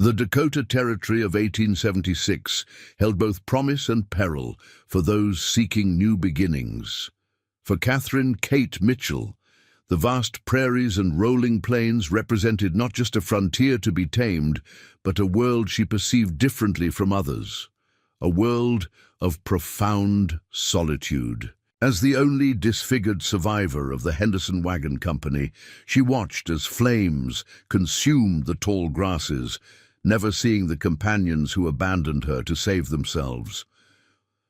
The Dakota Territory of 1876 held both promise and peril for those seeking new beginnings. For Catherine Kate Mitchell, the vast prairies and rolling plains represented not just a frontier to be tamed, but a world she perceived differently from others, a world of profound solitude. As the only disfigured survivor of the Henderson Wagon Company, she watched as flames consumed the tall grasses, never seeing the companions who abandoned her to save themselves.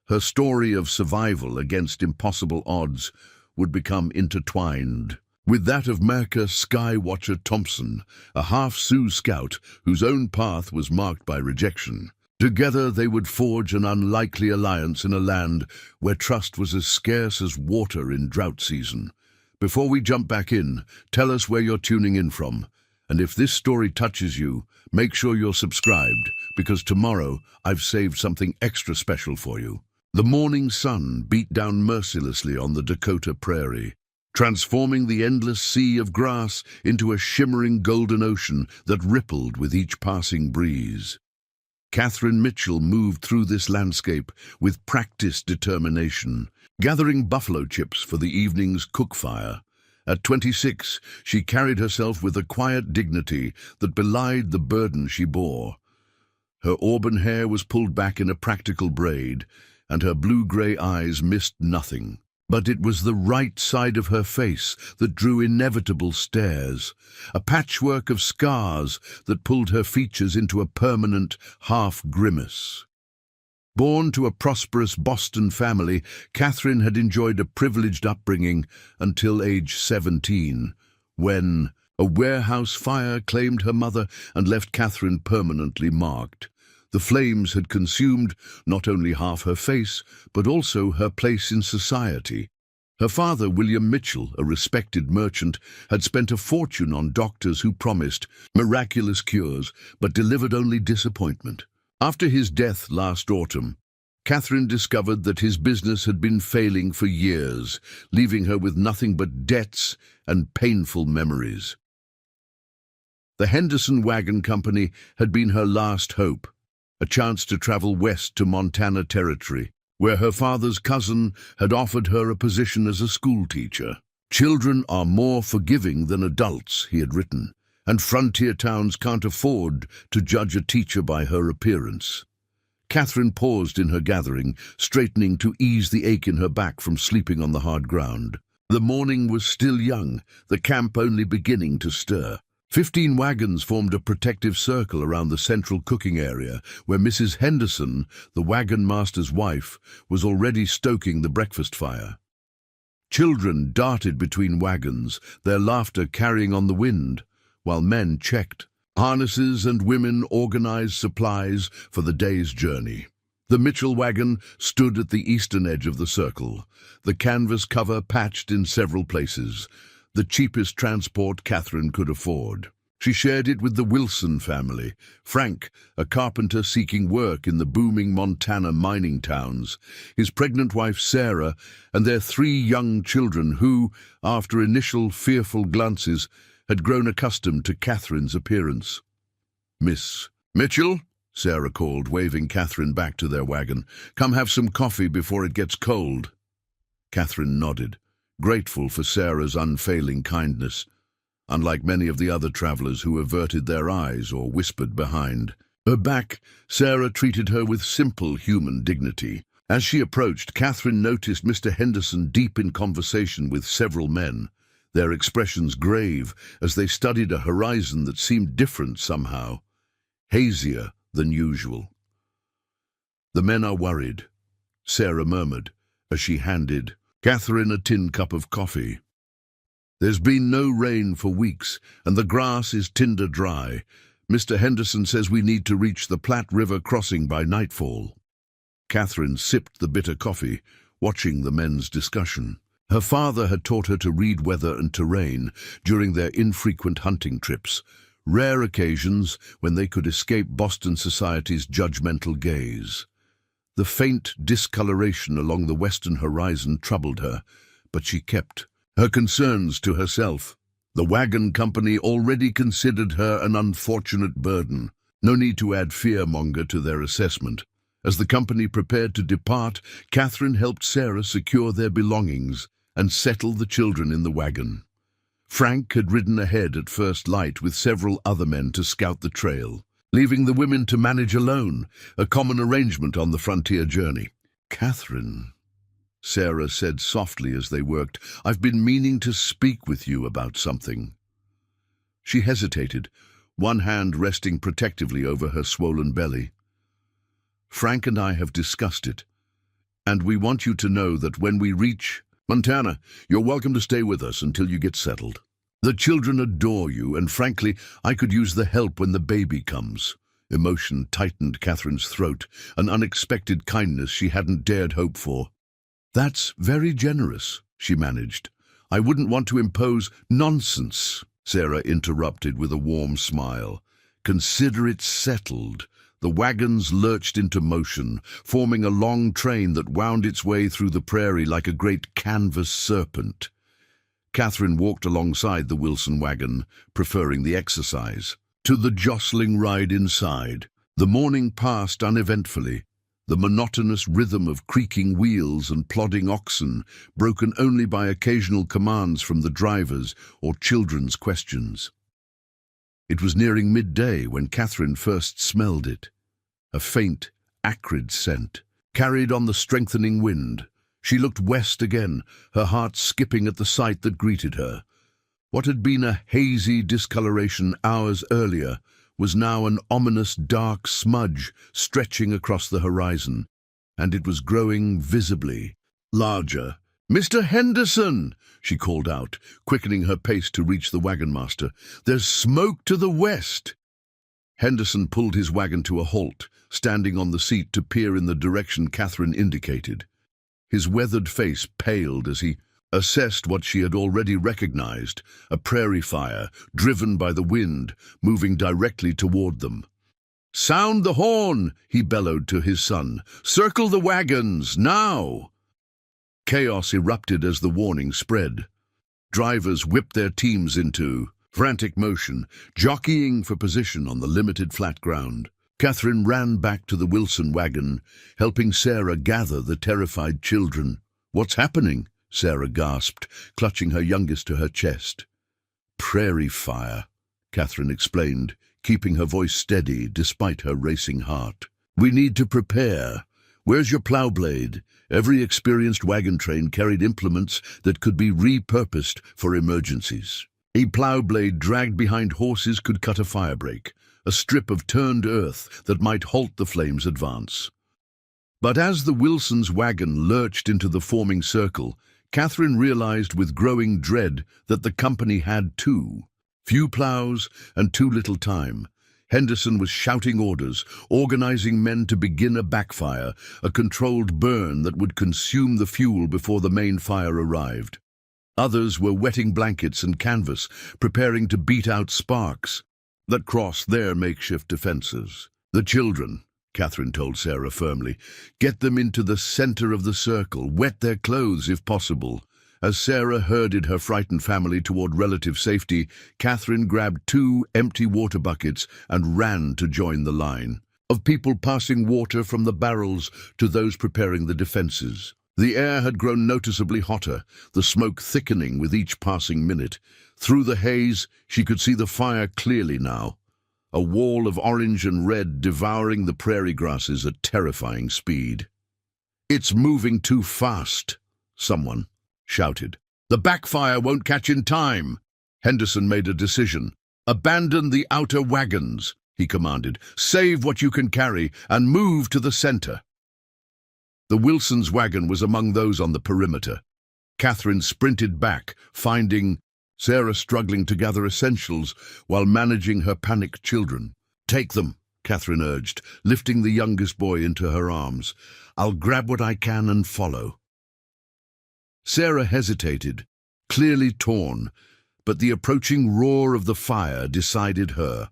Her story of survival against impossible odds would become intertwined with that of Merca Skywatcher Thompson, a half-Sioux scout whose own path was marked by rejection. Together they would forge an unlikely alliance in a land where trust was as scarce as water in drought season. Before we jump back in, tell us where you're tuning in from. And if this story touches you, make sure you're subscribed, because tomorrow I've saved something extra special for you. The morning sun beat down mercilessly on the Dakota Prairie, transforming the endless sea of grass into a shimmering golden ocean that rippled with each passing breeze. Catherine Mitchell moved through this landscape with practiced determination, gathering buffalo chips for the evening's cookfire. At 26, she carried herself with a quiet dignity that belied the burden she bore. Her auburn hair was pulled back in a practical braid, and her blue-gray eyes missed nothing. But it was the right side of her face that drew inevitable stares, a patchwork of scars that pulled her features into a permanent half-grimace. Born to a prosperous Boston family, Catherine had enjoyed a privileged upbringing until age 17, when a warehouse fire claimed her mother and left Catherine permanently marked. The flames had consumed not only half her face, but also her place in society. Her father, William Mitchell, a respected merchant, had spent a fortune on doctors who promised miraculous cures, but delivered only disappointment. After his death last autumn, Catherine discovered that his business had been failing for years, leaving her with nothing but debts and painful memories. The Henderson Wagon Company had been her last hope, a chance to travel west to Montana Territory, where her father's cousin had offered her a position as a schoolteacher. "Children are more forgiving than adults," he had written, "and frontier towns can't afford to judge a teacher by her appearance." Catherine paused in her gathering, straightening to ease the ache in her back from sleeping on the hard ground. The morning was still young, the camp only beginning to stir. 15 wagons formed a protective circle around the central cooking area, where Mrs. Henderson, the wagon master's wife, was already stoking the breakfast fire. Children darted between wagons, their laughter carrying on the wind, while men checked harnesses and women organized supplies for the day's journey. The Mitchell wagon stood at the eastern edge of the circle, the canvas cover patched in several places, the cheapest transport Catherine could afford. She shared it with the Wilson family, Frank, a carpenter seeking work in the booming Montana mining towns, his pregnant wife Sarah, and their 3 young children who, after initial fearful glances, had grown accustomed to Catherine's appearance. "Miss Mitchell?" Sarah called, waving Catherine back to their wagon. "Come have some coffee before it gets cold." Catherine nodded, grateful for Sarah's unfailing kindness, unlike many of the other travelers who averted their eyes or whispered behind her back. Sarah treated her with simple human dignity. As she approached, Catherine noticed Mr. Henderson deep in conversation with several men, their expressions grave as they studied a horizon that seemed different somehow, hazier than usual. "The men are worried," Sarah murmured as she handed Catherine a tin cup of coffee. "There's been no rain for weeks, and the grass is tinder dry. Mr. Henderson says we need to reach the Platte River crossing by nightfall." Catherine sipped the bitter coffee, watching the men's discussion. Her father had taught her to read weather and terrain during their infrequent hunting trips, rare occasions when they could escape Boston society's judgmental gaze. The faint discoloration along the western horizon troubled her, but she kept her concerns to herself. The wagon company already considered her an unfortunate burden. No need to add fearmonger to their assessment. As the company prepared to depart, Catherine helped Sarah secure their belongings and settle the children in the wagon. Frank had ridden ahead at first light with several other men to scout the trail, leaving the women to manage alone, a common arrangement on the frontier journey. "Catherine," Sarah said softly as they worked, "I've been meaning to speak with you about something." She hesitated, one hand resting protectively over her swollen belly. "Frank and I have discussed it, and we want you to know that when we reach Montana, you're welcome to stay with us until you get settled. The children adore you, and frankly, I could use the help when the baby comes." Emotion tightened Catherine's throat, an unexpected kindness she hadn't dared hope for. "That's very generous," she managed. "I wouldn't want to impose nonsense," Sarah interrupted with a warm smile. "Consider it settled." The wagons lurched into motion, forming a long train that wound its way through the prairie like a great canvas serpent. Catherine walked alongside the Wilson wagon, preferring the exercise to the jostling ride inside. The morning passed uneventfully, the monotonous rhythm of creaking wheels and plodding oxen, broken only by occasional commands from the drivers or children's questions. It was nearing midday when Catherine first smelled it. A faint, acrid scent, carried on the strengthening wind. She looked west again, her heart skipping at the sight that greeted her. What had been a hazy discoloration hours earlier was now an ominous dark smudge stretching across the horizon, and it was growing visibly larger. "Mr. Henderson!" she called out, quickening her pace to reach the wagon master. "There's smoke to the west!" Henderson pulled his wagon to a halt, standing on the seat to peer in the direction Catherine indicated. His weathered face paled as he assessed what she had already recognized, a prairie fire, driven by the wind, moving directly toward them. "Sound the horn!" he bellowed to his son. "Circle the wagons, now!" Chaos erupted as the warning spread. Drivers whipped their teams into frantic motion, jockeying for position on the limited flat ground. Catherine ran back to the Wilson wagon, helping Sarah gather the terrified children. "What's happening?" Sarah gasped, clutching her youngest to her chest. "Prairie fire," Catherine explained, keeping her voice steady despite her racing heart. "We need to prepare. Where's your plow blade?" Every experienced wagon train carried implements that could be repurposed for emergencies. A plow blade dragged behind horses could cut a firebreak, a strip of turned earth that might halt the flames' advance. But as the Wilsons' wagon lurched into the forming circle, Catherine realized with growing dread that the company had too. Few plows and too little time. Henderson was shouting orders, organizing men to begin a backfire, a controlled burn that would consume the fuel before the main fire arrived. Others were wetting blankets and canvas, preparing to beat out sparks that crossed their makeshift defenses. "The children," Catherine told Sarah firmly, "get them into the center of the circle, wet their clothes if possible." As Sarah herded her frightened family toward relative safety, Catherine grabbed 2 empty water buckets and ran to join the line of people passing water from the barrels to those preparing the defenses. The air had grown noticeably hotter, the smoke thickening with each passing minute. Through the haze, she could see the fire clearly now, a wall of orange and red devouring the prairie grasses at terrifying speed. "It's moving too fast," someone shouted. "The backfire won't catch in time." Henderson made a decision. "Abandon the outer wagons," he commanded. "Save what you can carry and move to the center." The Wilsons' wagon was among those on the perimeter. Catherine sprinted back, finding Sarah struggling to gather essentials while managing her panicked children. "Take them," Catherine urged, lifting the youngest boy into her arms. "I'll grab what I can and follow." Sarah hesitated, clearly torn, but the approaching roar of the fire decided her.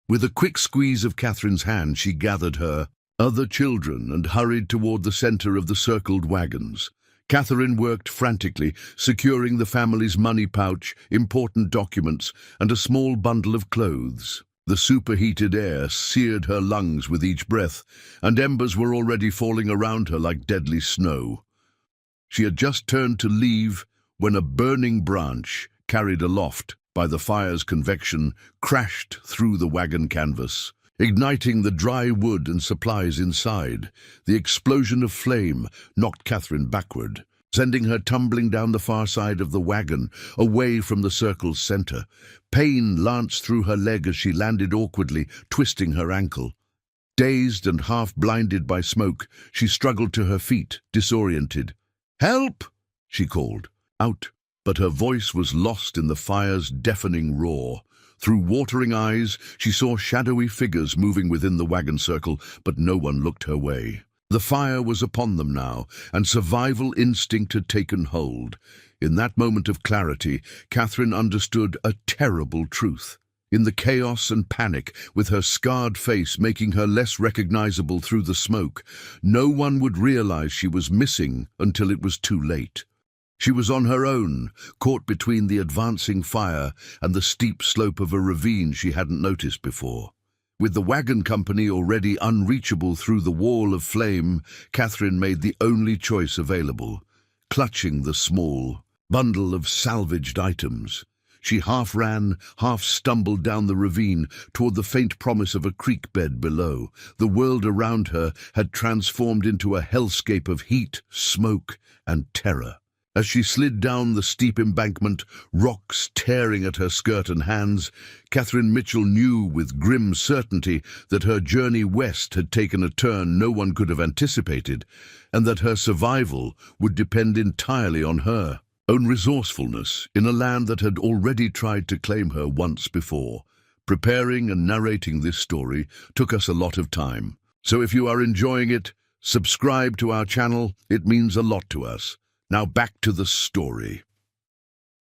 With a quick squeeze of Catherine's hand, she gathered her other children and hurried toward the center of the circled wagons. Catherine worked frantically, securing the family's money pouch, important documents, and a small bundle of clothes. The superheated air seared her lungs with each breath, and embers were already falling around her like deadly snow. She had just turned to leave when a burning branch, carried aloft by the fire's convection, crashed through the wagon canvas, igniting the dry wood and supplies inside. The explosion of flame knocked Catherine backward, sending her tumbling down the far side of the wagon, away from the circle's center. Pain lanced through her leg as she landed awkwardly, twisting her ankle. Dazed and half-blinded by smoke, she struggled to her feet, disoriented. "Help!" she called out, but her voice was lost in the fire's deafening roar. Through watering eyes, she saw shadowy figures moving within the wagon circle, but no one looked her way. The fire was upon them now, and survival instinct had taken hold. In that moment of clarity, Catherine understood a terrible truth. In the chaos and panic, with her scarred face making her less recognizable through the smoke, no one would realize she was missing until it was too late. She was on her own, caught between the advancing fire and the steep slope of a ravine she hadn't noticed before. With the wagon company already unreachable through the wall of flame, Catherine made the only choice available, clutching the small bundle of salvaged items. She half ran, half stumbled down the ravine toward the faint promise of a creek bed below. The world around her had transformed into a hellscape of heat, smoke, and terror. As she slid down the steep embankment, rocks tearing at her skirt and hands, Catherine Mitchell knew with grim certainty that her journey west had taken a turn no one could have anticipated, and that her survival would depend entirely on her own resourcefulness in a land that had already tried to claim her once before. Preparing and narrating this story took us a lot of time. So if you are enjoying it, subscribe to our channel. It means a lot to us. Now back to the story.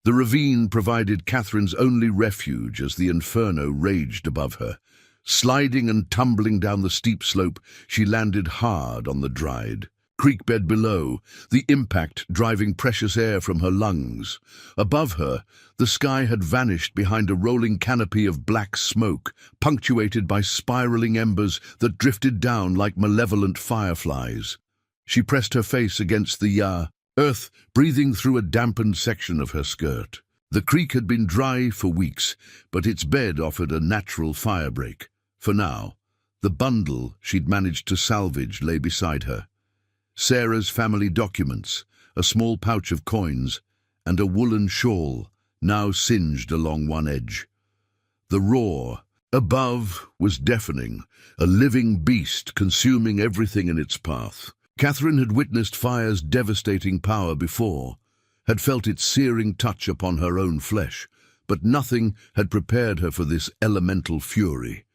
The ravine provided Catherine's only refuge as the inferno raged above her. Sliding and tumbling down the steep slope, she landed hard on the dried creek bed below, the impact driving precious air from her lungs. Above her, the sky had vanished behind a rolling canopy of black smoke, punctuated by spiraling embers that drifted down like malevolent fireflies. She pressed her face against the earth, breathing through a dampened section of her skirt. The creek had been dry for weeks, but its bed offered a natural firebreak. For now, the bundle she'd managed to salvage lay beside her. Sarah's family documents, a small pouch of coins, and a woolen shawl, now singed along one edge. The roar above was deafening, a living beast consuming everything in its path. Catherine had witnessed fire's devastating power before, had felt its searing touch upon her own flesh, but nothing had prepared her for this elemental fury.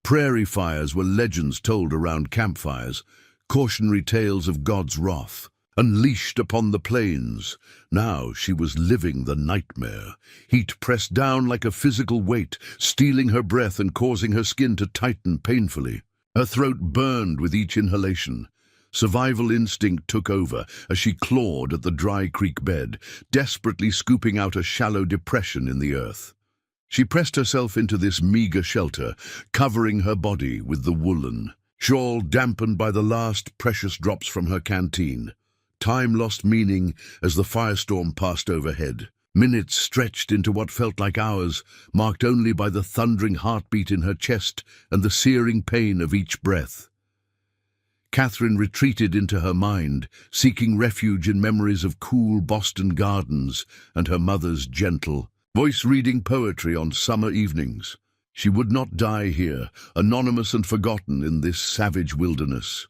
Prairie fires were legends told around campfires, cautionary tales of God's wrath, unleashed upon the plains. Now she was living the nightmare. Heat pressed down like a physical weight, stealing her breath and causing her skin to tighten painfully. Her throat burned with each inhalation. Survival instinct took over as she clawed at the dry creek bed, desperately scooping out a shallow depression in the earth. She pressed herself into this meager shelter, covering her body with the woolen shawl dampened by the last precious drops from her canteen. Time lost meaning as the firestorm passed overhead. Minutes stretched into what felt like hours, marked only by the thundering heartbeat in her chest and the searing pain of each breath. Catherine retreated into her mind, seeking refuge in memories of cool Boston gardens and her mother's gentle voice reading poetry on summer evenings. She would not die here, anonymous and forgotten in this savage wilderness.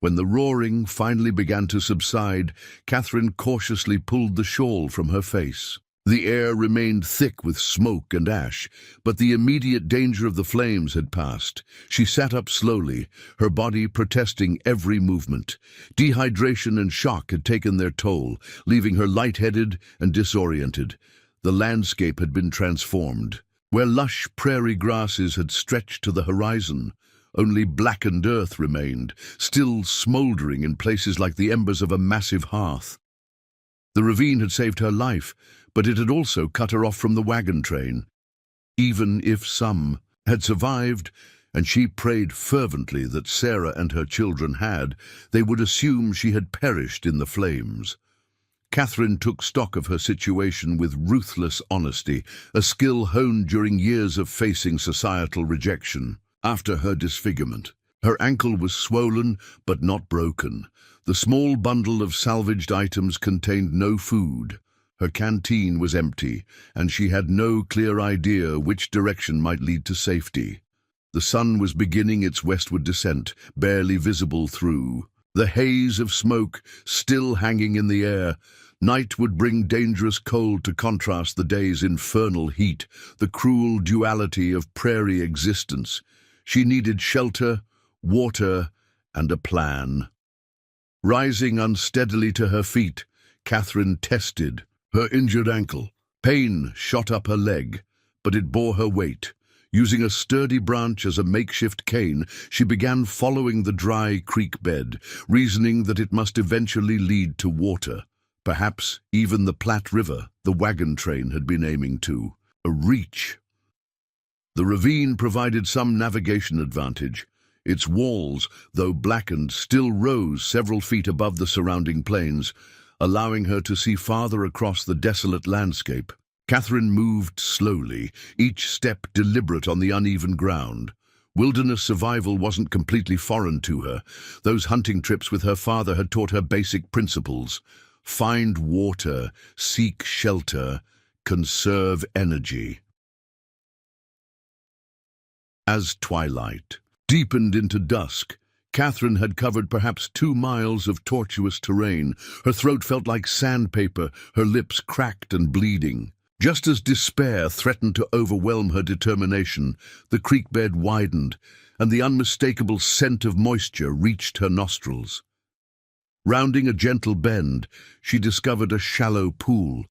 When the roaring finally began to subside, Catherine cautiously pulled the shawl from her face. The air remained thick with smoke and ash, but the immediate danger of the flames had passed. She sat up slowly, her body protesting every movement. Dehydration and shock had taken their toll, leaving her lightheaded and disoriented. The landscape had been transformed. Where lush prairie grasses had stretched to the horizon, only blackened earth remained, still smouldering in places like the embers of a massive hearth. The ravine had saved her life, but it had also cut her off from the wagon train. Even if some had survived, and she prayed fervently that Sarah and her children had, they would assume she had perished in the flames. Catherine took stock of her situation with ruthless honesty, a skill honed during years of facing societal rejection. After her disfigurement, her ankle was swollen but not broken. The small bundle of salvaged items contained no food. Her canteen was empty, and she had no clear idea which direction might lead to safety. The sun was beginning its westward descent, barely visible through the haze of smoke still hanging in the air. Night would bring dangerous cold to contrast the day's infernal heat, the cruel duality of prairie existence. She needed shelter, water, and a plan. Rising unsteadily to her feet, Catherine tested her injured ankle. Pain shot up her leg, but it bore her weight. Using a sturdy branch as a makeshift cane, she began following the dry creek bed, reasoning that it must eventually lead to water. Perhaps even the Platte River the wagon train had been aiming to. A reach. The ravine provided some navigation advantage. Its walls, though blackened, still rose several feet above the surrounding plains, allowing her to see farther across the desolate landscape. Catherine moved slowly, each step deliberate on the uneven ground. Wilderness survival wasn't completely foreign to her. Those hunting trips with her father had taught her basic principles. Find water, seek shelter, conserve energy. As twilight deepened into dusk, Catherine had covered perhaps 2 miles of tortuous terrain. Her throat felt like sandpaper, her lips cracked and bleeding. Just as despair threatened to overwhelm her determination, the creek bed widened, and the unmistakable scent of moisture reached her nostrils. Rounding a gentle bend, she discovered a shallow pool,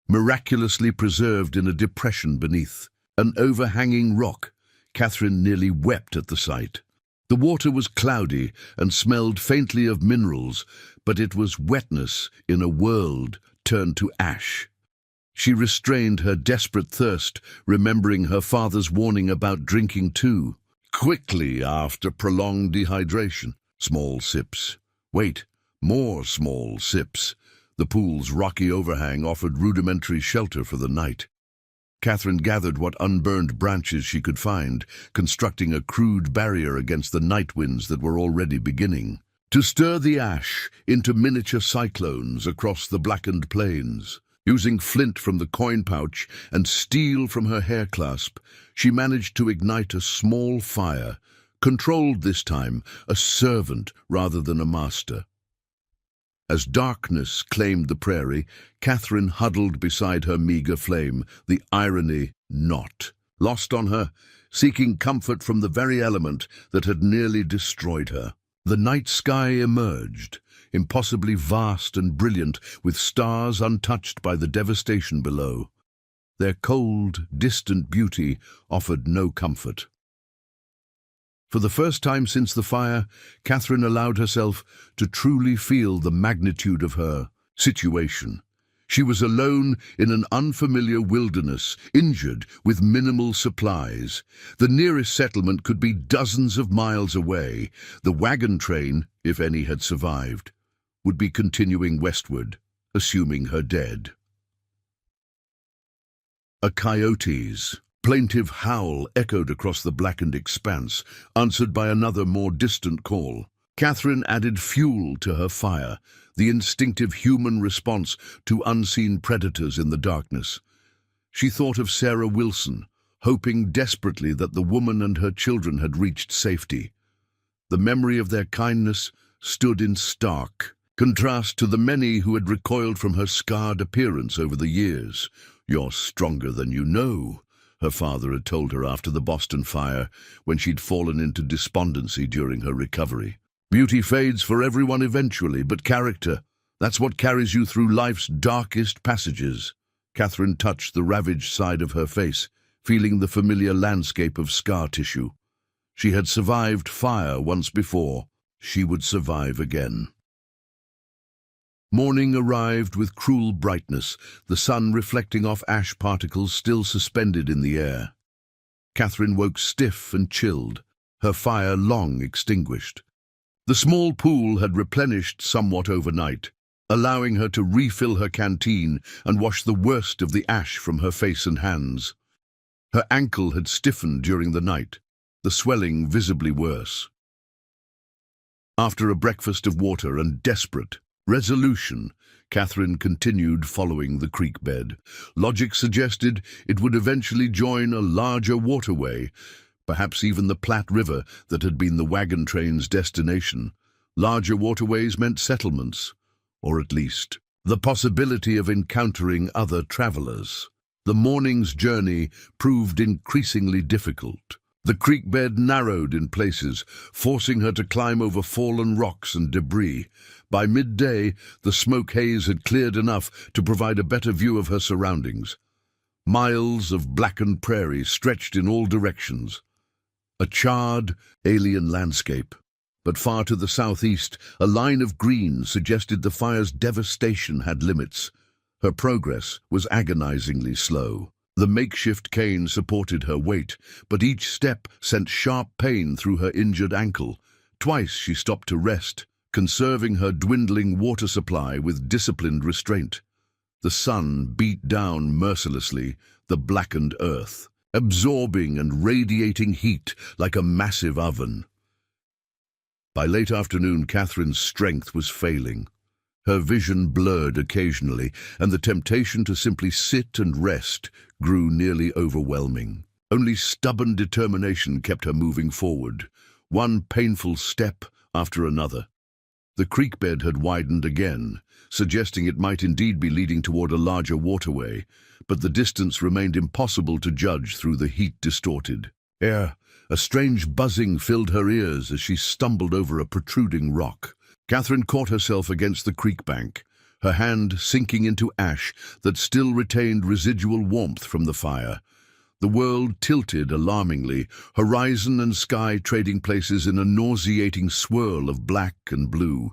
miraculously preserved in a depression beneath. An overhanging rock. Catherine nearly wept at the sight. The water was cloudy and smelled faintly of minerals, but it was wetness in a world turned to ash. She restrained her desperate thirst, remembering her father's warning about drinking too quickly after prolonged dehydration. Small sips. Wait, more small sips. The pool's rocky overhang offered rudimentary shelter for the night. Catherine gathered what unburned branches she could find, constructing a crude barrier against the night winds that were already beginning to stir the ash into miniature cyclones across the blackened plains. Using flint from the coin pouch and steel from her hair clasp, she managed to ignite a small fire, controlled this time, a servant rather than a master. As darkness claimed the prairie, Catherine huddled beside her meager flame, the irony not lost on her, seeking comfort from the very element that had nearly destroyed her. The night sky emerged, impossibly vast and brilliant, with stars untouched by the devastation below. Their cold, distant beauty offered no comfort. For the first time since the fire, Catherine allowed herself to truly feel the magnitude of her situation. She was alone in an unfamiliar wilderness, injured with minimal supplies. The nearest settlement could be dozens of miles away. The wagon train, if any had survived, would be continuing westward, assuming her dead. A coyote's plaintive howl echoed across the blackened expanse, answered by another more distant call. Catherine added fuel to her fire, the instinctive human response to unseen predators in the darkness. She thought of Sarah Wilson, hoping desperately that the woman and her children had reached safety. The memory of their kindness stood in stark contrast to the many who had recoiled from her scarred appearance over the years. "You're stronger than you know," her father had told her after the Boston fire, when she'd fallen into despondency during her recovery. "Beauty fades for everyone eventually, but character, that's what carries you through life's darkest passages." Catherine touched the ravaged side of her face, feeling the familiar landscape of scar tissue. She had survived fire once before. She would survive again. Morning arrived with cruel brightness, the sun reflecting off ash particles still suspended in the air. Catherine woke stiff and chilled, her fire long extinguished. The small pool had replenished somewhat overnight, allowing her to refill her canteen and wash the worst of the ash from her face and hands. Her ankle had stiffened during the night, the swelling visibly worse. After a breakfast of water and desperate resolution, Catherine continued following the creek bed. Logic suggested it would eventually join a larger waterway, perhaps even the Platte River that had been the wagon train's destination. Larger waterways meant settlements, or at least the possibility of encountering other travelers. The morning's journey proved increasingly difficult. The creek bed narrowed in places, forcing her to climb over fallen rocks and debris. By midday, the smoke haze had cleared enough to provide a better view of her surroundings. Miles of blackened prairie stretched in all directions. A charred, alien landscape. But far to the southeast, a line of green suggested the fire's devastation had limits. Her progress was agonizingly slow. The makeshift cane supported her weight, but each step sent sharp pain through her injured ankle. Twice she stopped to rest, conserving her dwindling water supply with disciplined restraint. The sun beat down mercilessly the blackened earth, absorbing and radiating heat like a massive oven. By late afternoon, Catherine's strength was failing. Her vision blurred occasionally, and the temptation to simply sit and rest grew nearly overwhelming. Only stubborn determination kept her moving forward, one painful step after another. The creek bed had widened again, suggesting it might indeed be leading toward a larger waterway, but the distance remained impossible to judge through the heat-distorted air. A strange buzzing filled her ears as she stumbled over a protruding rock. Catherine caught herself against the creek bank, her hand sinking into ash that still retained residual warmth from the fire. The world tilted alarmingly, horizon and sky trading places in a nauseating swirl of black and blue.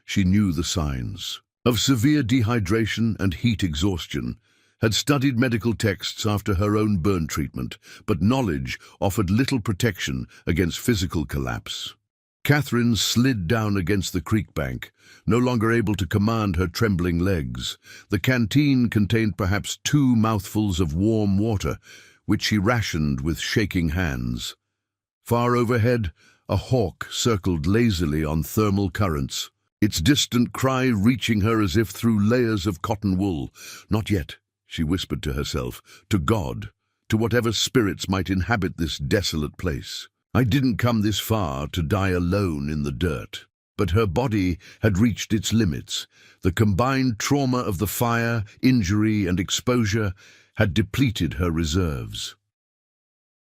She knew the signs of severe dehydration and heat exhaustion, had studied medical texts after her own burn treatment, but knowledge offered little protection against physical collapse. Catherine slid down against the creek bank, no longer able to command her trembling legs. The canteen contained perhaps 2 mouthfuls of warm water, which she rationed with shaking hands. Far overhead, a hawk circled lazily on thermal currents, its distant cry reaching her as if through layers of cotton wool. Not yet, she whispered to herself, to God, to whatever spirits might inhabit this desolate place. I didn't come this far to die alone in the dirt. But her body had reached its limits. The combined trauma of the fire, injury, and exposure had depleted her reserves.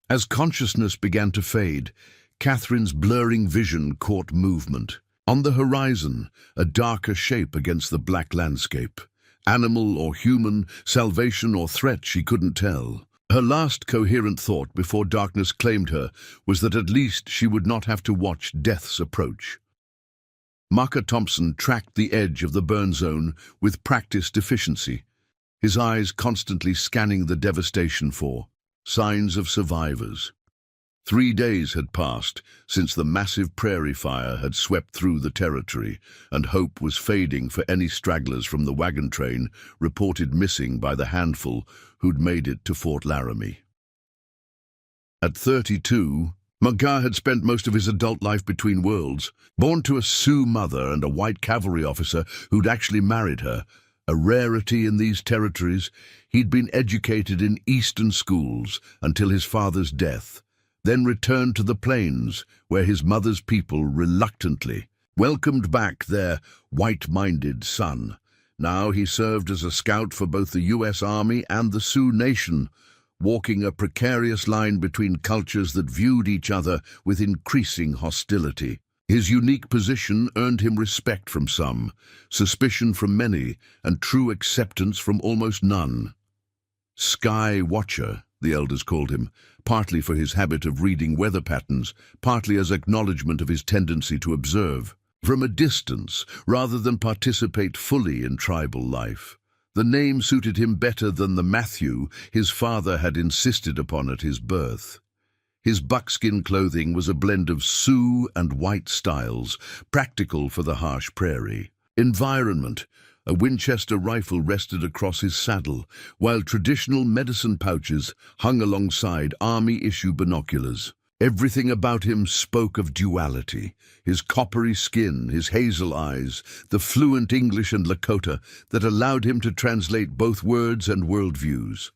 As consciousness began to fade, Catherine's blurring vision caught movement. On the horizon, a darker shape against the black landscape. Animal or human, salvation or threat, she couldn't tell. Her last coherent thought before darkness claimed her was that at least she would not have to watch death's approach. Maka Thompson tracked the edge of the burn zone with practiced efficiency, his eyes constantly scanning the devastation for signs of survivors. 3 days had passed since the massive prairie fire had swept through the territory, and hope was fading for any stragglers from the wagon train reported missing by the handful who'd made it to Fort Laramie. At 32, Maka had spent most of his adult life between worlds. Born to a Sioux mother and a white cavalry officer who'd actually married her, a rarity in these territories, he'd been educated in Eastern schools until his father's death, then returned to the plains, where his mother's people reluctantly welcomed back their white-minded son. Now he served as a scout for both the U.S. Army and the Sioux Nation, walking a precarious line between cultures that viewed each other with increasing hostility. His unique position earned him respect from some, suspicion from many, and true acceptance from almost none. Sky Watcher, the elders called him, partly for his habit of reading weather patterns, partly as acknowledgement of his tendency to observe from a distance rather than participate fully in tribal life. The name suited him better than the Matthew his father had insisted upon at his birth. His buckskin clothing was a blend of Sioux and white styles, practical for the harsh prairie. Environment. A Winchester rifle rested across his saddle, while traditional medicine pouches hung alongside army-issue binoculars. Everything about him spoke of duality. His coppery skin, his hazel eyes, the fluent English and Lakota that allowed him to translate both words and worldviews.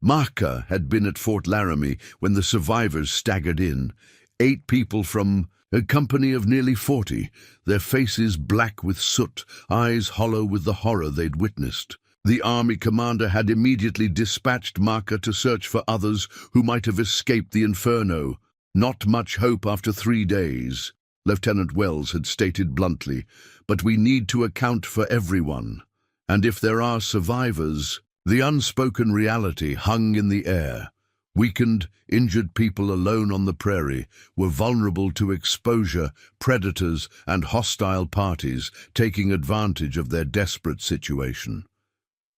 Maka had been at Fort Laramie when the survivors staggered in. 8 people from a company of nearly 40, their faces black with soot, eyes hollow with the horror they'd witnessed. The army commander had immediately dispatched Maka to search for others who might have escaped the inferno. Not much hope after 3 days, Lieutenant Wells had stated bluntly, but we need to account for everyone. And if there are survivors, the unspoken reality hung in the air. Weakened, injured people alone on the prairie were vulnerable to exposure, predators, and hostile parties taking advantage of their desperate situation.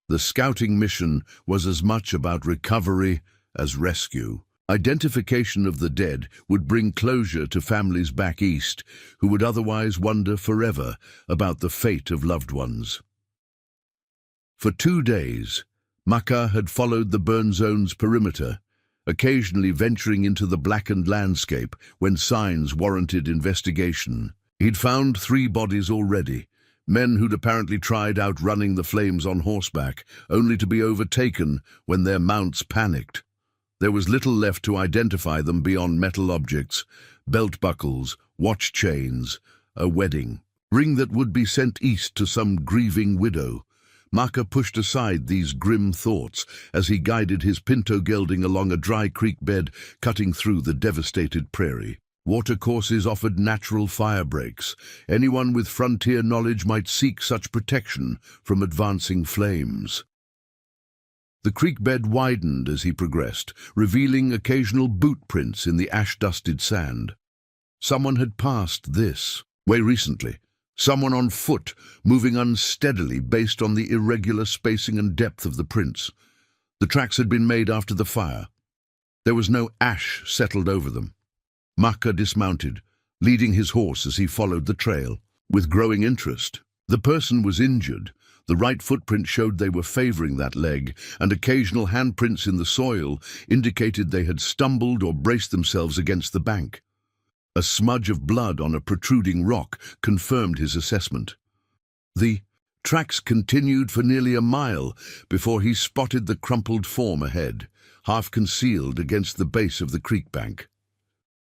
The scouting mission was as much about recovery as rescue. Identification of the dead would bring closure to families back east who would otherwise wonder forever about the fate of loved ones. For 2 days, Maka had followed the burn zone's perimeter, occasionally venturing into the blackened landscape when signs warranted investigation. He'd found 3 bodies already, men who'd apparently tried outrunning the flames on horseback, only to be overtaken when their mounts panicked. There was little left to identify them beyond metal objects, belt buckles, watch chains, a wedding ring that would be sent east to some grieving widow. Maka pushed aside these grim thoughts as he guided his pinto gelding along a dry creek bed cutting through the devastated prairie. Watercourses offered natural fire breaks. Anyone with frontier knowledge might seek such protection from advancing flames. The creek bed widened as he progressed, revealing occasional boot prints in the ash-dusted sand. Someone had passed this way recently. Someone on foot, moving unsteadily based on the irregular spacing and depth of the prints. The tracks had been made after the fire. There was no ash settled over them. Maka dismounted, leading his horse as he followed the trail. With growing interest, the person was injured. The right footprint showed they were favoring that leg, and occasional handprints in the soil indicated they had stumbled or braced themselves against the bank. A smudge of blood on a protruding rock confirmed his assessment. The tracks continued for nearly a mile before he spotted the crumpled form ahead, half concealed against the base of the creek bank.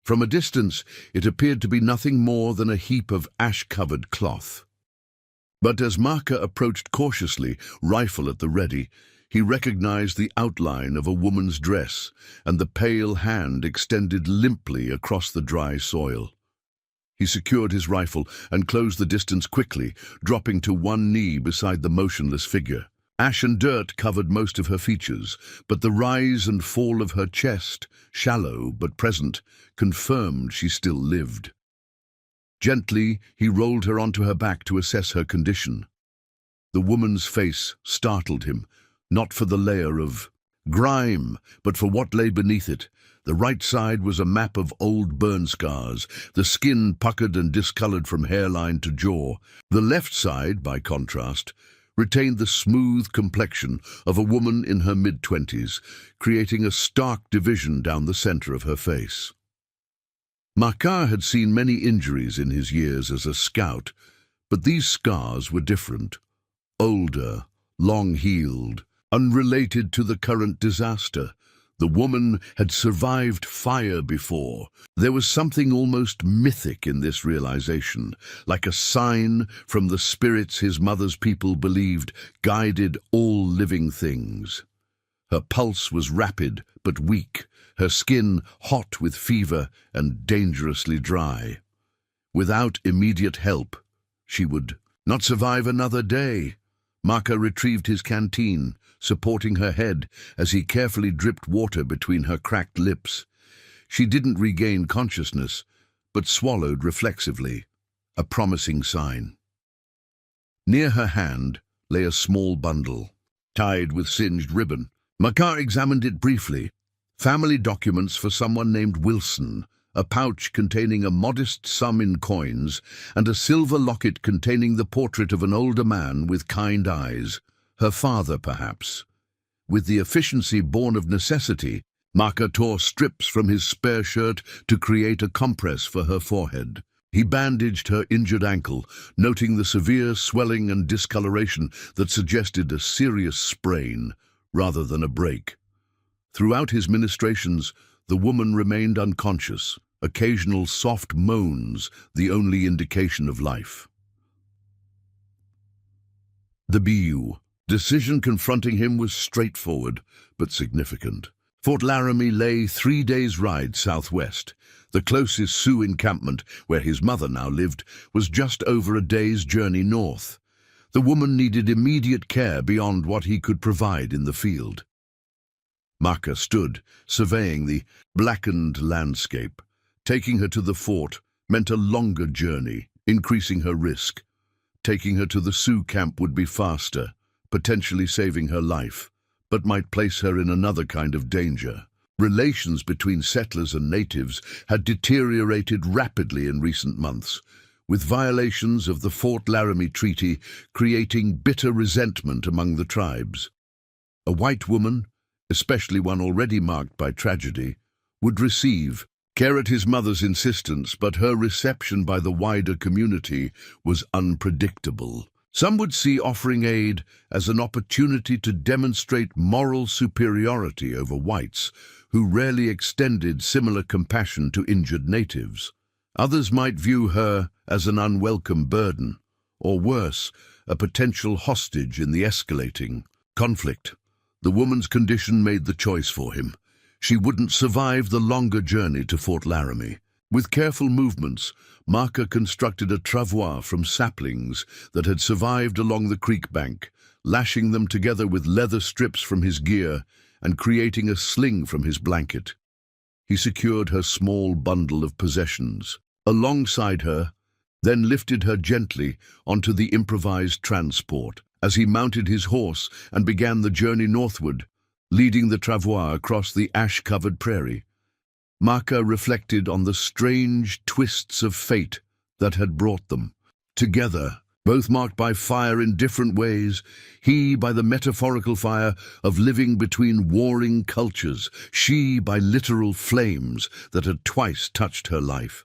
From a distance, it appeared to be nothing more than a heap of ash-covered cloth. But as Maka approached cautiously, rifle at the ready, he recognized the outline of a woman's dress and the pale hand extended limply across the dry soil. He secured his rifle and closed the distance quickly, dropping to one knee beside the motionless figure. Ash and dirt covered most of her features, but the rise and fall of her chest, shallow but present, confirmed she still lived. Gently, he rolled her onto her back to assess her condition. The woman's face startled him, not for the layer of grime, but for what lay beneath it. The right side was a map of old burn scars, the skin puckered and discolored from hairline to jaw. The left side, by contrast, retained the smooth complexion of a woman in her mid-20s, creating a stark division down the center of her face. Maka had seen many injuries in his years as a scout, but these scars were different. Older, long-healed, unrelated to the current disaster. The woman had survived fire before. There was something almost mythic in this realization, like a sign from the spirits his mother's people believed guided all living things. Her pulse was rapid but weak, her skin hot with fever and dangerously dry. Without immediate help, she would not survive another day. Maka retrieved his canteen, supporting her head as he carefully dripped water between her cracked lips. She didn't regain consciousness, but swallowed reflexively, a promising sign. Near her hand lay a small bundle, tied with singed ribbon. Maka examined it briefly, family documents for someone named Wilson, a pouch containing a modest sum in coins, and a silver locket containing the portrait of an older man with kind eyes, her father perhaps. With the efficiency born of necessity, Maka tore strips from his spare shirt to create a compress for her forehead. He bandaged her injured ankle, noting the severe swelling and discoloration that suggested a serious sprain rather than a break. Throughout his ministrations, the woman remained unconscious, occasional soft moans the only indication of life. The BU. Decision confronting him was straightforward, but significant. Fort Laramie lay 3 days' ride southwest. The closest Sioux encampment, where his mother now lived, was just over a day's journey north. The woman needed immediate care beyond what he could provide in the field. Maka stood, surveying the blackened landscape. Taking her to the fort meant a longer journey, increasing her risk. Taking her to the Sioux camp would be faster, potentially saving her life, but might place her in another kind of danger. Relations between settlers and natives had deteriorated rapidly in recent months, with violations of the Fort Laramie Treaty creating bitter resentment among the tribes. A white woman, especially one already marked by tragedy, would receive care at his mother's insistence, but her reception by the wider community was unpredictable. Some would see offering aid as an opportunity to demonstrate moral superiority over whites, who rarely extended similar compassion to injured natives. Others might view her as an unwelcome burden, or worse, a potential hostage in the escalating conflict. The woman's condition made the choice for him. She wouldn't survive the longer journey to Fort Laramie. With careful movements, Maka constructed a travois from saplings that had survived along the creek bank, lashing them together with leather strips from his gear and creating a sling from his blanket. He secured her small bundle of possessions alongside her, then lifted her gently onto the improvised transport. As he mounted his horse and began the journey northward, leading the travois across the ash-covered prairie, Maka reflected on the strange twists of fate that had brought them together, both marked by fire in different ways, he by the metaphorical fire of living between warring cultures, she by literal flames that had twice touched her life.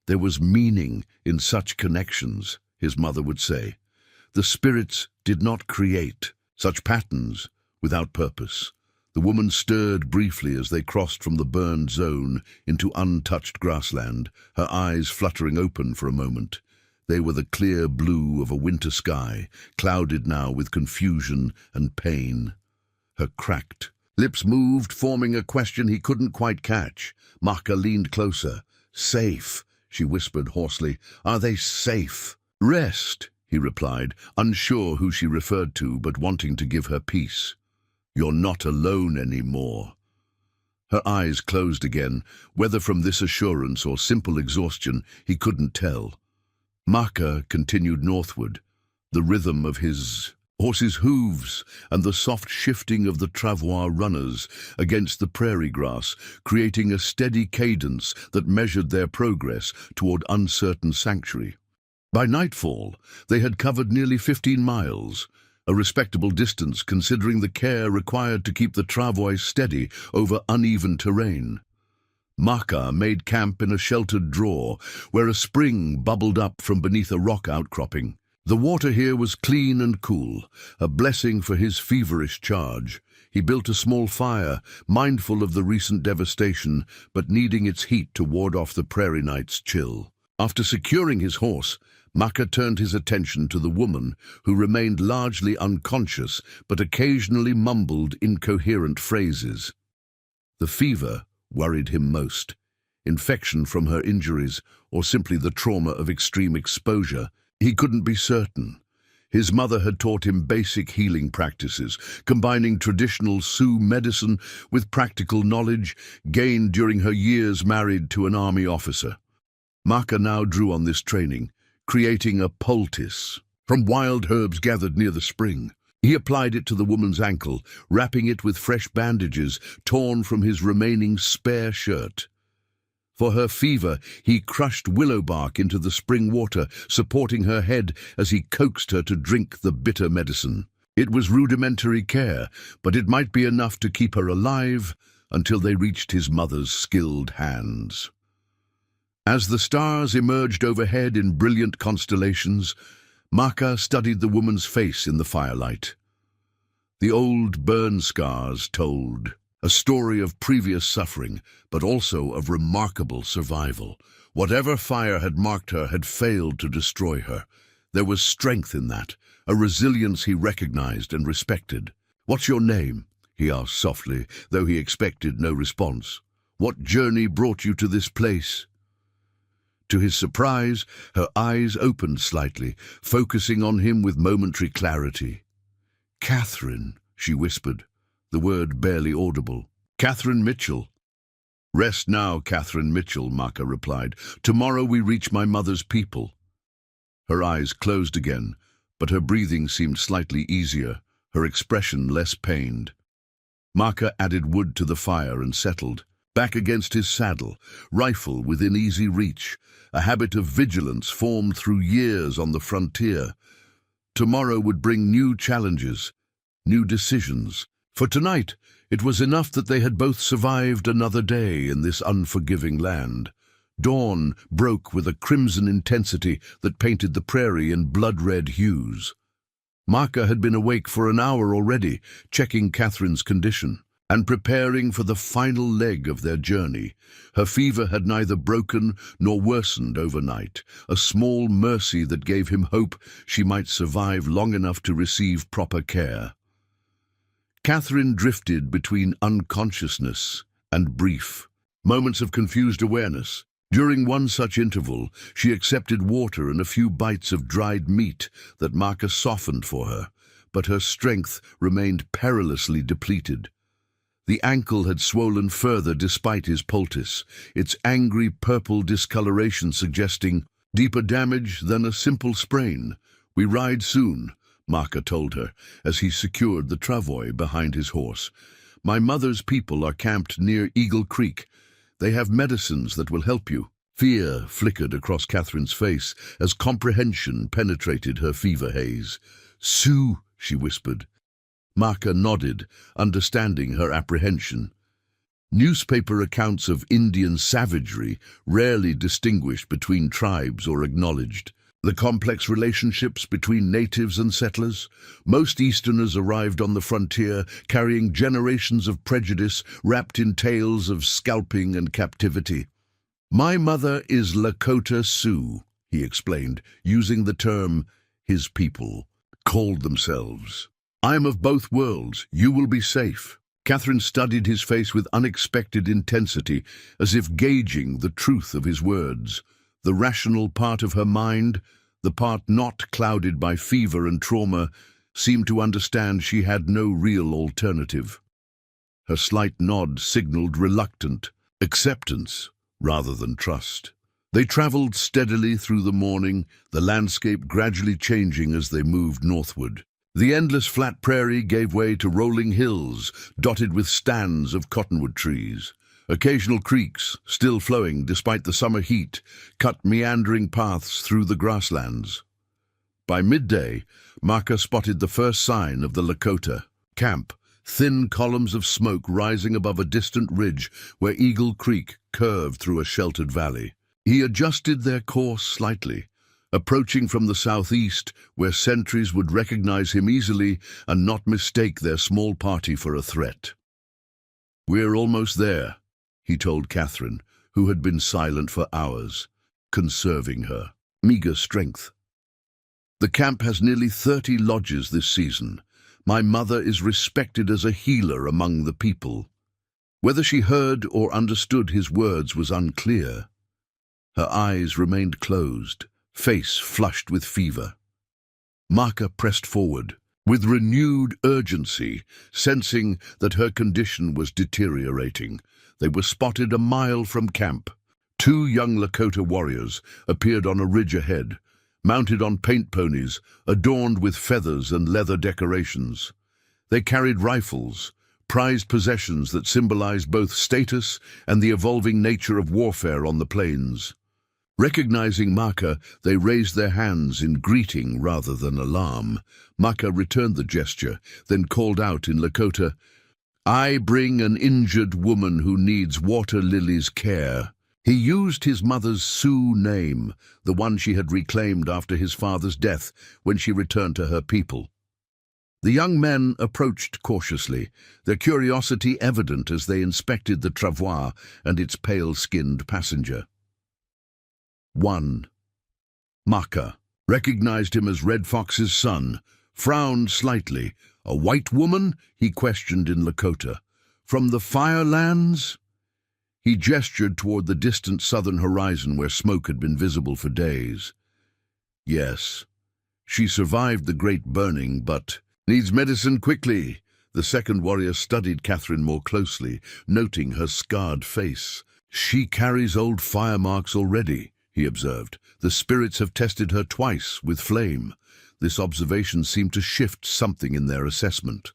There was meaning in such connections, his mother would say. The spirits did not create such patterns without purpose. The woman stirred briefly as they crossed from the burned zone into untouched grassland, her eyes fluttering open for a moment. They were the clear blue of a winter sky, clouded now with confusion and pain. Her cracked lips moved, forming a question he couldn't quite catch. Maka leaned closer. "Safe," she whispered hoarsely. "Are they safe?" "Rest," he replied, unsure who she referred to, but wanting to give her peace. "You're not alone anymore." Her eyes closed again, whether from this assurance or simple exhaustion, he couldn't tell. Maka continued northward, the rhythm of his horse's hooves and the soft shifting of the travois runners against the prairie grass, creating a steady cadence that measured their progress toward uncertain sanctuary. By nightfall, they had covered nearly 15 miles, a respectable distance considering the care required to keep the travois steady over uneven terrain. Maka made camp in a sheltered draw where a spring bubbled up from beneath a rock outcropping. The water here was clean and cool, a blessing for his feverish charge. He built a small fire, mindful of the recent devastation, but needing its heat to ward off the prairie night's chill. After securing his horse, Maka turned his attention to the woman, who remained largely unconscious but occasionally mumbled incoherent phrases. The fever worried him most. Infection from her injuries, or simply the trauma of extreme exposure, he couldn't be certain. His mother had taught him basic healing practices, combining traditional Sioux medicine with practical knowledge gained during her years married to an army officer. Maka now drew on this training, creating a poultice from wild herbs gathered near the spring. He applied it to the woman's ankle, wrapping it with fresh bandages torn from his remaining spare shirt. For her fever, he crushed willow bark into the spring water, supporting her head as he coaxed her to drink the bitter medicine. It was rudimentary care, but it might be enough to keep her alive until they reached his mother's skilled hands. As the stars emerged overhead in brilliant constellations, Maka studied the woman's face in the firelight. The old burn scars told a story of previous suffering, but also of remarkable survival. Whatever fire had marked her had failed to destroy her. There was strength in that, a resilience he recognized and respected. "What's your name?" he asked softly, though he expected no response. "What journey brought you to this place?" To his surprise, her eyes opened slightly, focusing on him with momentary clarity. "Catherine," she whispered, the word barely audible. "Catherine Mitchell." "Rest now, Catherine Mitchell," Maka replied. "Tomorrow we reach my mother's people." Her eyes closed again, but her breathing seemed slightly easier, her expression less pained. Maka added wood to the fire and settled, back against his saddle, rifle within easy reach, a habit of vigilance formed through years on the frontier. Tomorrow would bring new challenges, new decisions. For tonight, it was enough that they had both survived another day in this unforgiving land. Dawn broke with a crimson intensity that painted the prairie in blood-red hues. Maka had been awake for an hour already, checking Catherine's condition and preparing for the final leg of their journey. Her fever had neither broken nor worsened overnight, a small mercy that gave him hope she might survive long enough to receive proper care. Catherine drifted between unconsciousness and brief moments of confused awareness. During one such interval, she accepted water and a few bites of dried meat that Maka softened for her, but her strength remained perilously depleted. The ankle had swollen further despite his poultice, its angry purple discoloration suggesting deeper damage than a simple sprain. "We ride soon," Maka told her, as he secured the travois behind his horse. "My mother's people are camped near Eagle Creek. They have medicines that will help you." Fear flickered across Catherine's face as comprehension penetrated her fever haze. "Sioux," she whispered. Maka nodded, understanding her apprehension. Newspaper accounts of Indian savagery rarely distinguished between tribes or acknowledged. The complex relationships between natives and settlers. Most Easterners arrived on the frontier carrying generations of prejudice wrapped in tales of scalping and captivity. "My mother is Lakota Sioux," he explained, using the term his people called themselves. "I am of both worlds. You will be safe." Catherine studied his face with unexpected intensity, as if gauging the truth of his words. The rational part of her mind, the part not clouded by fever and trauma, seemed to understand she had no real alternative. Her slight nod signaled reluctant acceptance rather than trust. They traveled steadily through the morning, the landscape gradually changing as they moved northward. The endless flat prairie gave way to rolling hills dotted with stands of cottonwood trees. Occasional creeks, still flowing despite the summer heat, cut meandering paths through the grasslands. By midday, Maka spotted the first sign of the Lakota camp, thin columns of smoke rising above a distant ridge where Eagle Creek curved through a sheltered valley. He adjusted their course slightly, approaching from the southeast, where sentries would recognize him easily and not mistake their small party for a threat. "We're almost there," he told Catherine, who had been silent for hours, conserving her meager strength. "The camp has nearly 30 lodges this season. My mother is respected as a healer among the people." Whether she heard or understood his words was unclear. Her eyes remained closed, face flushed with fever. Maka pressed forward, with renewed urgency, sensing that her condition was deteriorating. They were spotted a mile from camp. 2 young Lakota warriors appeared on a ridge ahead. mounted on paint ponies, adorned with feathers and leather decorations. They carried rifles, prized possessions that symbolized both status and the evolving nature of warfare on the plains. Recognizing Maka, they raised their hands in greeting rather than alarm. Maka returned the gesture, then called out in Lakota, "I bring an injured woman who needs Water Lily's care." He used his mother's Sioux name, the one she had reclaimed after his father's death when she returned to her people. The young men approached cautiously, their curiosity evident as they inspected the travois and its pale-skinned passenger. 1. Maka recognized him as Red Fox's son, frowned slightly. "A white woman?" he questioned in Lakota. "From the Firelands?" He gestured toward the distant southern horizon where smoke had been visible for days. "Yes. She survived the Great Burning, but needs medicine quickly." The second warrior studied Catherine more closely, noting her scarred face. "She carries old fire marks already," he observed. "The spirits have tested her twice with flame." This observation seemed to shift something in their assessment.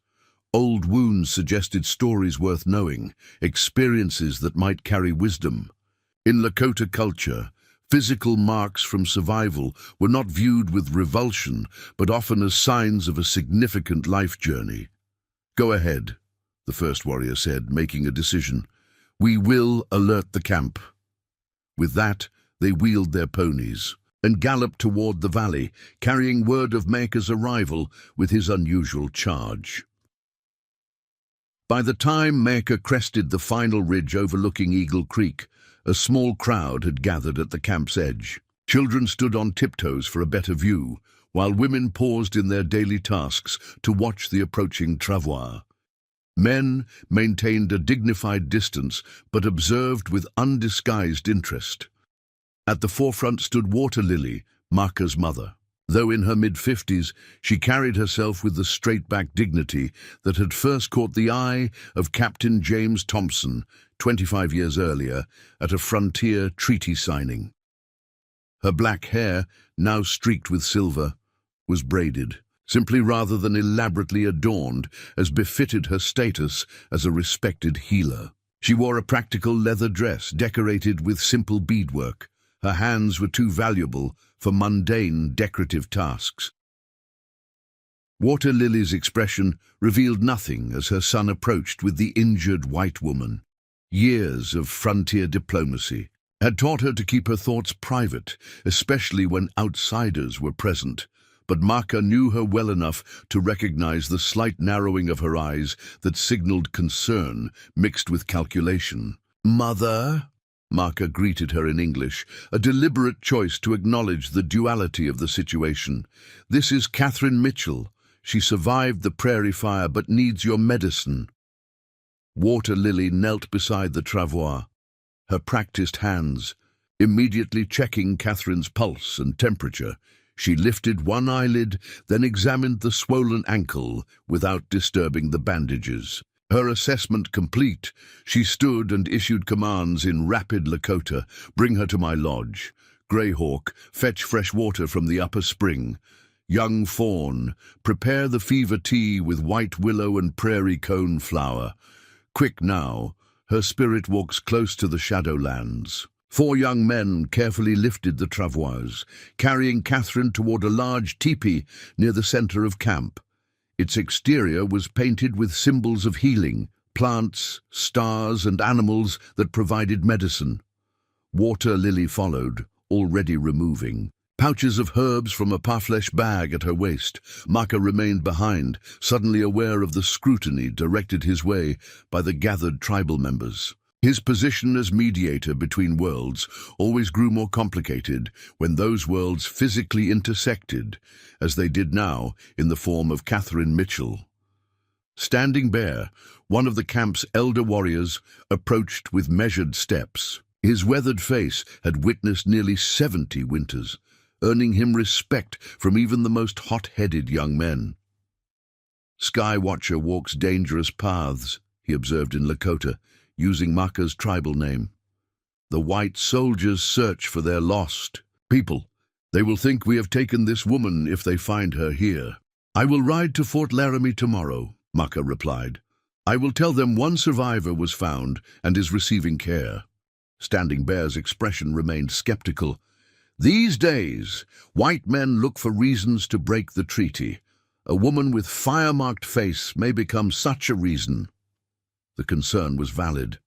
Old wounds suggested stories worth knowing, experiences that might carry wisdom. In Lakota culture, physical marks from survival were not viewed with revulsion, but often as signs of a significant life journey. "Go ahead," the first warrior said, making a decision. "We will alert the camp." With that, they wheeled their ponies and galloped toward the valley, carrying word of Maka's arrival with his unusual charge. By the time Maka crested the final ridge overlooking Eagle Creek, a small crowd had gathered at the camp's edge. Children stood on tiptoes for a better view, while women paused in their daily tasks to watch the approaching travois. Men maintained a dignified distance, but observed with undisguised interest. At the forefront stood Water Lily, Maka's mother. Though in her mid-50s, she carried herself with the straight-back dignity that had first caught the eye of Captain James Thompson 25 years earlier at a frontier treaty signing. Her black hair, now streaked with silver, was braided, simply rather than elaborately adorned, as befitted her status as a respected healer. She wore a practical leather dress decorated with simple beadwork. Her hands were too valuable for mundane decorative tasks. Water Lily's expression revealed nothing as her son approached with the injured white woman. Years of frontier diplomacy had taught her to keep her thoughts private, especially when outsiders were present. But Maka knew her well enough to recognize the slight narrowing of her eyes that signaled concern mixed with calculation. "Mother?" Maka greeted her in English, a deliberate choice to acknowledge the duality of the situation. "This is Catherine Mitchell. She survived the Prairie fire but needs your medicine." Water Lily knelt beside the travois, her practiced hands immediately checking Catherine's pulse and temperature. She lifted one eyelid, then examined the swollen ankle without disturbing the bandages. Her assessment complete, she stood and issued commands in rapid Lakota. "Bring her to my lodge. Greyhawk, fetch fresh water from the upper spring. Young Fawn, prepare the fever tea with white willow and prairie cone flower. Quick now, her spirit walks close to the Shadowlands." 4 young men carefully lifted the travois, carrying Catherine toward a large teepee near the center of camp. Its exterior was painted with symbols of healing, plants, stars, and animals that provided medicine. Water Lily followed, already removing pouches of herbs from a parfleche bag at her waist. Maka remained behind, suddenly aware of the scrutiny directed his way by the gathered tribal members. His position as mediator between worlds always grew more complicated when those worlds physically intersected, as they did now in the form of Catherine Mitchell. Standing bare, one of the camp's elder warriors approached with measured steps. His weathered face had witnessed nearly 70 winters, earning him respect from even the most hot-headed young men. "Sky Watcher walks dangerous paths," he observed in Lakota, using Maka's tribal name. "The white soldiers search for their lost people. They will think we have taken this woman if they find her here. I will ride to Fort Laramie tomorrow, Maka replied. I will tell them one survivor was found and is receiving care. Standing Bear's expression remained skeptical. These days, white men look for reasons to break the treaty. A woman with fire-marked face may become such a reason. The concern was valid.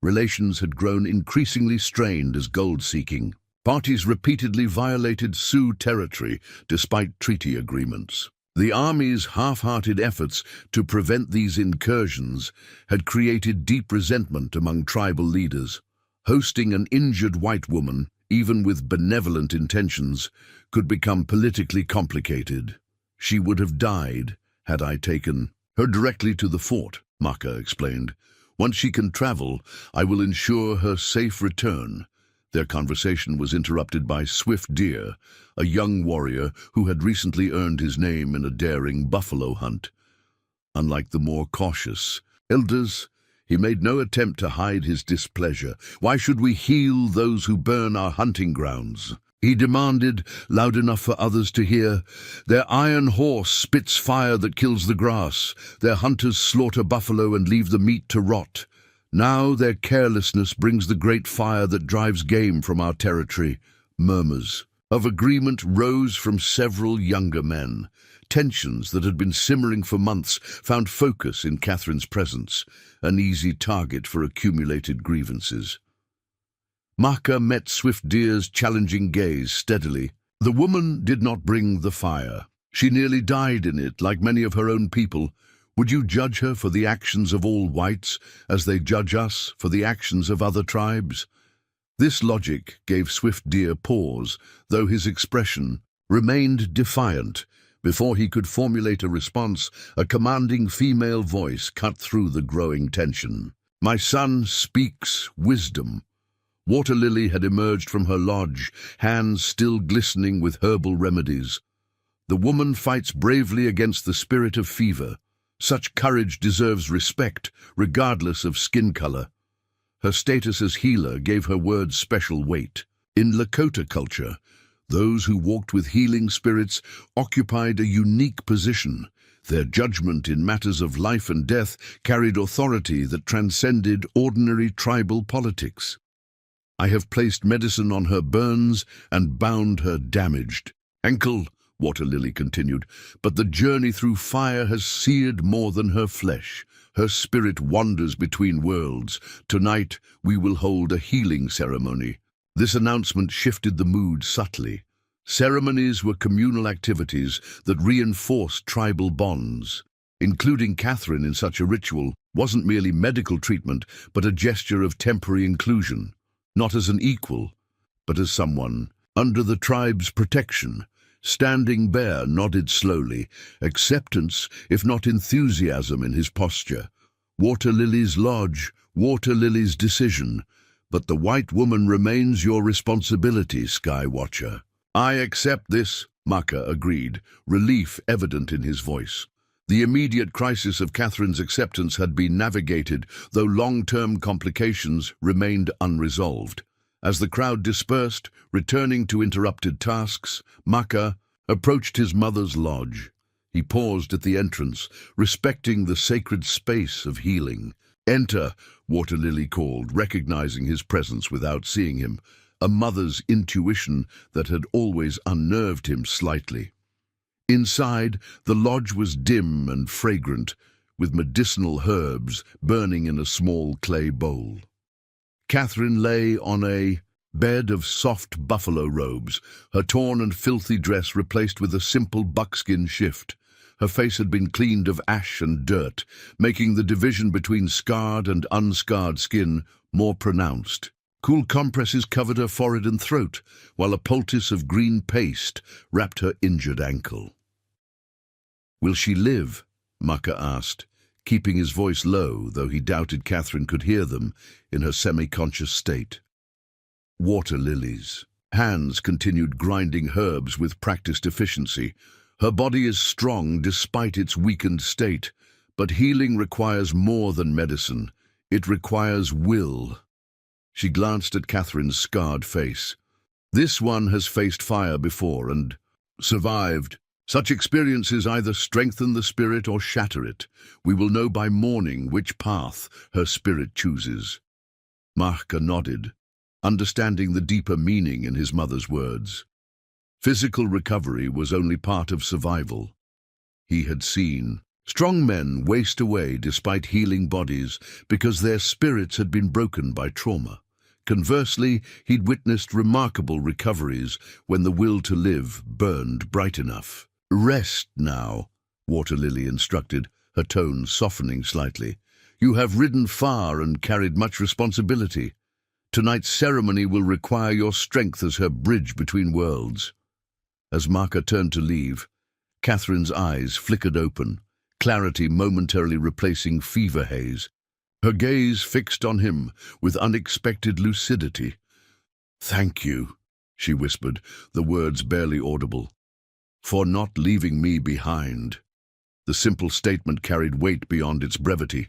Relations had grown increasingly strained as gold-seeking. Parties repeatedly violated Sioux territory despite treaty agreements. The Army's half-hearted efforts to prevent these incursions had created deep resentment among tribal leaders. Hosting an injured white woman, even with benevolent intentions, could become politically complicated. She would have died had I taken her directly to the fort, Maka explained. Once she can travel, I will ensure her safe return. Their conversation was interrupted by Swift Deer, a young warrior who had recently earned his name in a daring buffalo hunt. Unlike the more cautious elders, he made no attempt to hide his displeasure. Why should we heal those who burn our hunting grounds? He demanded, loud enough for others to hear. Their iron horse spits fire that kills the grass. Their hunters slaughter buffalo and leave the meat to rot. Now their carelessness brings the great fire that drives game from our territory. Murmurs of agreement rose from several younger men. Tensions that had been simmering for months found focus in Catherine's presence, an easy target for accumulated grievances. Maka met Swift Deer's challenging gaze steadily. The woman did not bring the fire. She nearly died in it, like many of her own people. Would you judge her for the actions of all whites, as they judge us for the actions of other tribes? This logic gave Swift Deer pause, though his expression remained defiant. Before he could formulate a response, a commanding female voice cut through the growing tension. My son speaks wisdom. Water Lily had emerged from her lodge, hands still glistening with herbal remedies. The woman fights bravely against the spirit of fever. Such courage deserves respect, regardless of skin color. Her status as healer gave her words special weight. In Lakota culture, those who walked with healing spirits occupied a unique position. Their judgment in matters of life and death carried authority that transcended ordinary tribal politics. I have placed medicine on her burns and bound her damaged ankle, Water Lily continued, but the journey through fire has seared more than her flesh. Her spirit wanders between worlds. Tonight we will hold a healing ceremony. This announcement shifted the mood subtly. Ceremonies were communal activities that reinforced tribal bonds. Including Catherine in such a ritual wasn't merely medical treatment, but a gesture of temporary inclusion. Not as an equal, but as someone under the tribe's protection. Standing Bear nodded slowly, acceptance, if not enthusiasm, in his posture. Water Lily's lodge, Water Lily's decision, but the white woman remains your responsibility, Sky Watcher. I accept this, Maka agreed, relief evident in his voice. The immediate crisis of Catherine's acceptance had been navigated, though long-term complications remained unresolved. As the crowd dispersed, returning to interrupted tasks, Maka approached his mother's lodge. He paused at the entrance, respecting the sacred space of healing. Enter, Water Lily called, recognizing his presence without seeing him, a mother's intuition that had always unnerved him slightly. Inside, the lodge was dim and fragrant, with medicinal herbs burning in a small clay bowl. Catherine lay on a bed of soft buffalo robes, her torn and filthy dress replaced with a simple buckskin shift. Her face had been cleaned of ash and dirt, making the division between scarred and unscarred skin more pronounced. Cool compresses covered her forehead and throat, while a poultice of green paste wrapped her injured ankle. Will she live? Maka asked, keeping his voice low, though he doubted Catherine could hear them in her semi-conscious state. Water Lilies. Hands continued grinding herbs with practiced efficiency. Her body is strong despite its weakened state, but healing requires more than medicine. It requires will. She glanced at Catherine's scarred face. This one has faced fire before and survived. Such experiences either strengthen the spirit or shatter it. We will know by morning which path her spirit chooses." Mahka nodded, understanding the deeper meaning in his mother's words. Physical recovery was only part of survival. He had seen strong men waste away despite healing bodies because their spirits had been broken by trauma. Conversely, he'd witnessed remarkable recoveries when the will to live burned bright enough. "Rest now," Water Lily instructed, her tone softening slightly. "You have ridden far and carried much responsibility. Tonight's ceremony will require your strength as her bridge between worlds." As Mahka turned to leave, Catherine's eyes flickered open, clarity momentarily replacing fever haze. Her gaze fixed on him with unexpected lucidity. "Thank you," she whispered, the words barely audible, "for not leaving me behind." The simple statement carried weight beyond its brevity,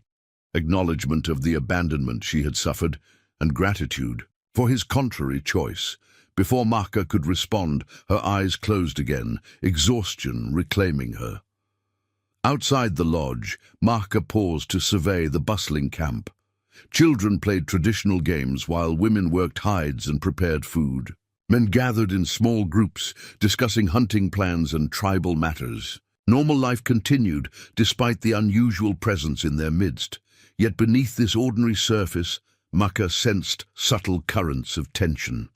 acknowledgement of the abandonment she had suffered, and gratitude for his contrary choice. Before Mahka could respond, her eyes closed again, exhaustion reclaiming her. Outside the lodge, Mahka paused to survey the bustling camp. Children played traditional games while women worked hides and prepared food. Men gathered in small groups, discussing hunting plans and tribal matters. Normal life continued, despite the unusual presence in their midst. Yet beneath this ordinary surface, Mahka sensed subtle currents of tension.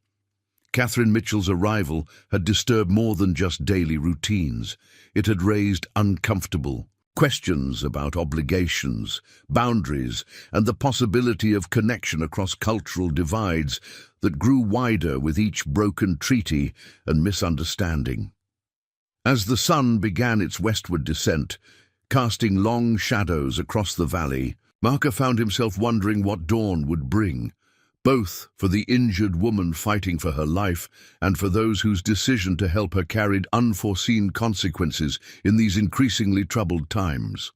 Catherine Mitchell's arrival had disturbed more than just daily routines. It had raised uncomfortable questions about obligations, boundaries, and the possibility of connection across cultural divides that grew wider with each broken treaty and misunderstanding. As the sun began its westward descent, casting long shadows across the valley, Mahka found himself wondering what dawn would bring, both for the injured woman fighting for her life and for those whose decision to help her carried unforeseen consequences in these increasingly troubled times.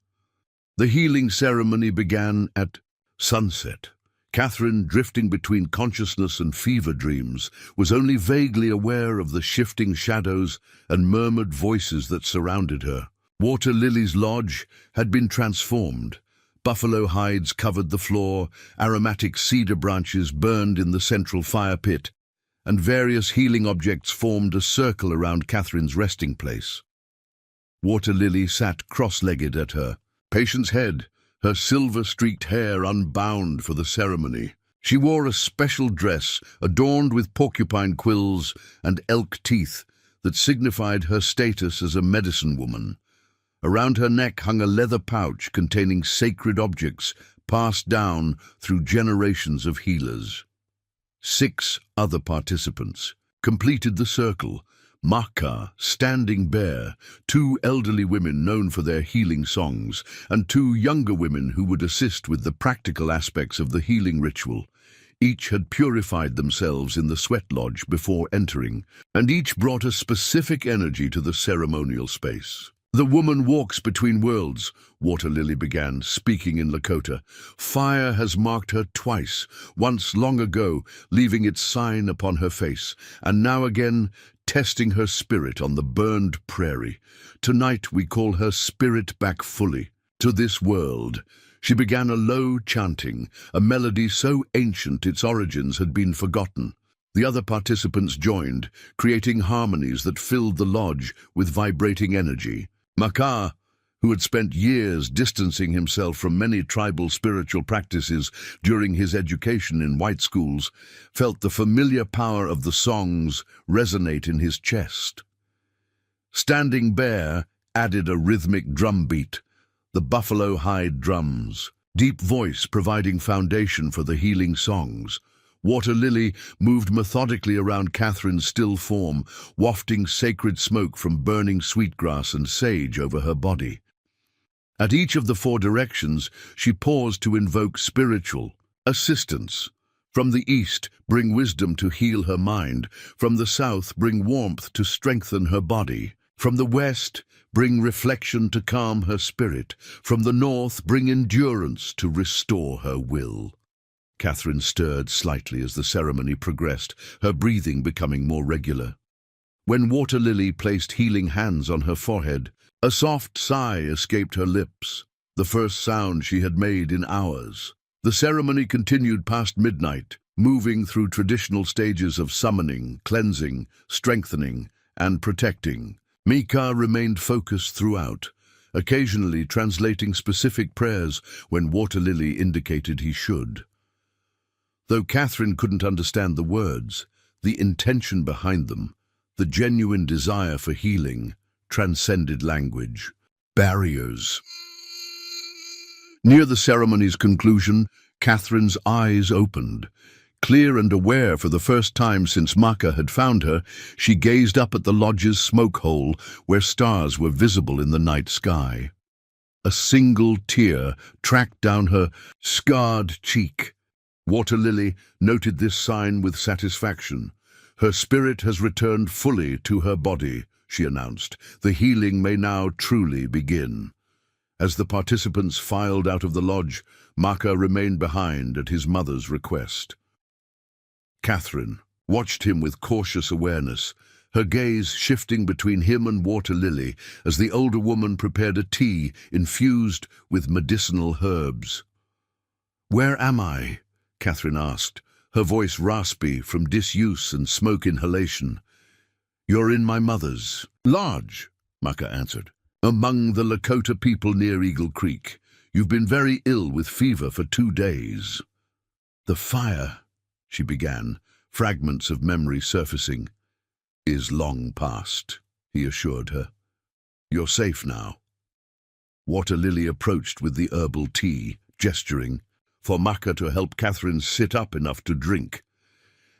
The healing ceremony began at sunset. Catherine, drifting between consciousness and fever dreams, was only vaguely aware of the shifting shadows and murmured voices that surrounded her. Water Lily's lodge had been transformed. Buffalo hides covered the floor, aromatic cedar branches burned in the central fire pit, and various healing objects formed a circle around Catherine's resting place. Water Lily sat cross-legged at her patient's head, her silver-streaked hair unbound for the ceremony. She wore a special dress adorned with porcupine quills and elk teeth that signified her status as a medicine woman. Around her neck hung a leather pouch containing sacred objects passed down through generations of healers. 6 other participants completed the circle, Mahka standing bare, 2 elderly women known for their healing songs, and 2 younger women who would assist with the practical aspects of the healing ritual. Each had purified themselves in the sweat lodge before entering, and each brought a specific energy to the ceremonial space. "The woman walks between worlds," Water Lily began, speaking in Lakota. "Fire has marked her twice, once long ago, leaving its sign upon her face, and now again, testing her spirit on the burned prairie. Tonight we call her spirit back fully to this world." She began a low chanting, a melody so ancient its origins had been forgotten. The other participants joined, creating harmonies that filled the lodge with vibrating energy. Mahka, who had spent years distancing himself from many tribal spiritual practices during his education in white schools, felt the familiar power of the songs resonate in his chest. Standing Bear added a rhythmic drum beat, the buffalo hide drums, deep voice providing foundation for the healing songs. Water Lily moved methodically around Catherine's still form, wafting sacred smoke from burning sweetgrass and sage over her body. At each of the 4 directions, she paused to invoke spiritual assistance. From the east, bring wisdom to heal her mind. From the south, bring warmth to strengthen her body. From the west, bring reflection to calm her spirit. From the north, bring endurance to restore her will. Catherine stirred slightly as the ceremony progressed, her breathing becoming more regular. When Water Lily placed healing hands on her forehead, a soft sigh escaped her lips, the first sound she had made in hours. The ceremony continued past midnight, moving through traditional stages of summoning, cleansing, strengthening, and protecting. Mika remained focused throughout, occasionally translating specific prayers when Water Lily indicated he should. Though Catherine couldn't understand the words, the intention behind them, the genuine desire for healing, transcended language. Barriers. Near the ceremony's conclusion, Catherine's eyes opened. Clear and aware for the first time since Maka had found her, she gazed up at the lodge's smoke hole where stars were visible in the night sky. A single tear tracked down her scarred cheek. Water Lily noted this sign with satisfaction. Her spirit has returned fully to her body, she announced. The healing may now truly begin. As the participants filed out of the lodge, Maka remained behind at his mother's request. Catherine watched him with cautious awareness, her gaze shifting between him and Water Lily as the older woman prepared a tea infused with medicinal herbs. "Where am I?" Catherine asked, her voice raspy from disuse and smoke inhalation. "You're in my mother's lodge," Maka answered, "among the Lakota people near Eagle Creek. You've been very ill with fever for 2 days." "The fire," she began, fragments of memory surfacing. "Is long past," he assured her. "You're safe now." Water Lily approached with the herbal tea, gesturing for Maka to help Catherine sit up enough to drink.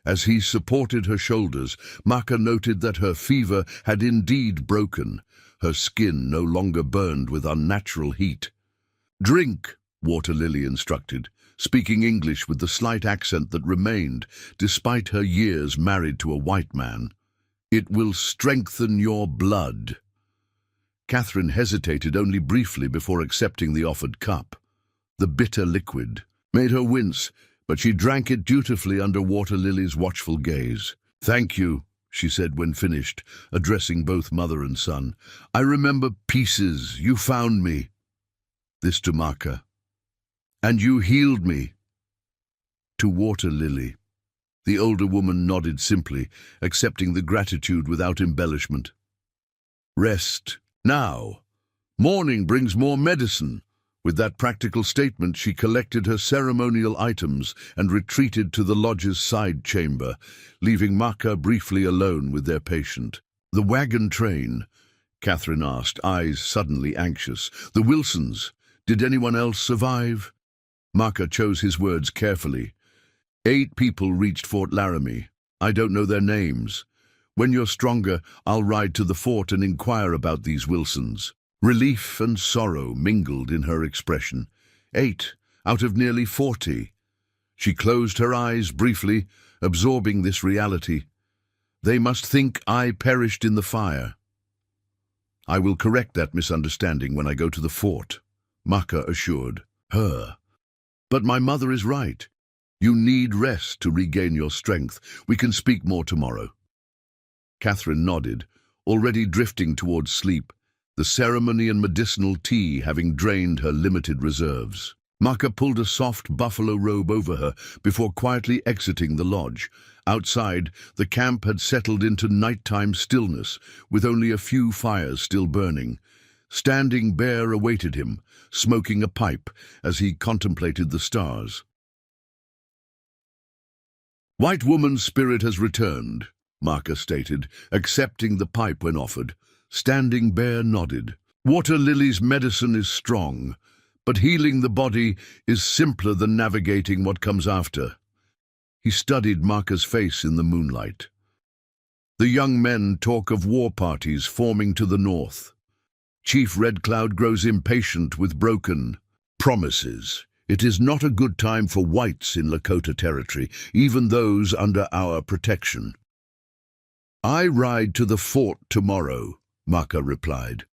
As he supported her shoulders, Maka noted that her fever had indeed broken. Her skin no longer burned with unnatural heat. "Drink," Water Lily instructed, speaking English with the slight accent that remained, despite her years married to a white man. "It will strengthen your blood." Catherine hesitated only briefly before accepting the offered cup. The bitter liquid made her wince, but she drank it dutifully under Water Lily's watchful gaze. "Thank you," she said when finished, addressing both mother and son. "I remember pieces. You found me." This to Maka. "And you healed me." To Water Lily. The older woman nodded simply, accepting the gratitude without embellishment. "Rest now. Morning brings more medicine." With that practical statement, she collected her ceremonial items and retreated to the lodge's side chamber, leaving Maka briefly alone with their patient. "The wagon train?" Catherine asked, eyes suddenly anxious. "The Wilsons? Did anyone else survive?" Maka chose his words carefully. 8 people reached Fort Laramie. I don't know their names. When you're stronger, I'll ride to the fort and inquire about these Wilsons." Relief and sorrow mingled in her expression. 8 out of nearly 40. She closed her eyes briefly, absorbing this reality. "They must think I perished in the fire." "I will correct that misunderstanding when I go to the fort," Maka assured her. "But my mother is right. You need rest to regain your strength. We can speak more tomorrow." Catherine nodded, already drifting towards sleep, the ceremony and medicinal tea having drained her limited reserves. Maka pulled a soft buffalo robe over her before quietly exiting the lodge. Outside, the camp had settled into nighttime stillness, with only a few fires still burning. Standing Bear awaited him, smoking a pipe as he contemplated the stars. "White woman's spirit has returned," Maka stated, accepting the pipe when offered. Standing Bear nodded. "Water Lily's medicine is strong, but healing the body is simpler than navigating what comes after." He studied Maka's face in the moonlight. "The young men talk of war parties forming to the north. Chief Red Cloud grows impatient with broken promises. It is not a good time for whites in Lakota territory, even those under our protection." "I ride to the fort tomorrow," Maka replied.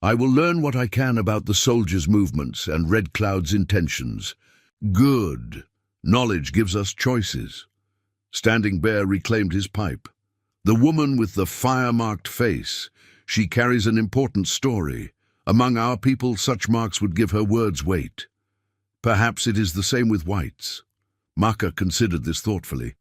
"I will learn what I can about the soldiers' movements and Red Cloud's intentions." "Good," Knowledge gives us choices. Standing Bear reclaimed his pipe. The woman with the fire-marked face. She carries an important story. Among our people, such marks would give her words weight. Perhaps it is the same with whites. Maka considered this thoughtfully.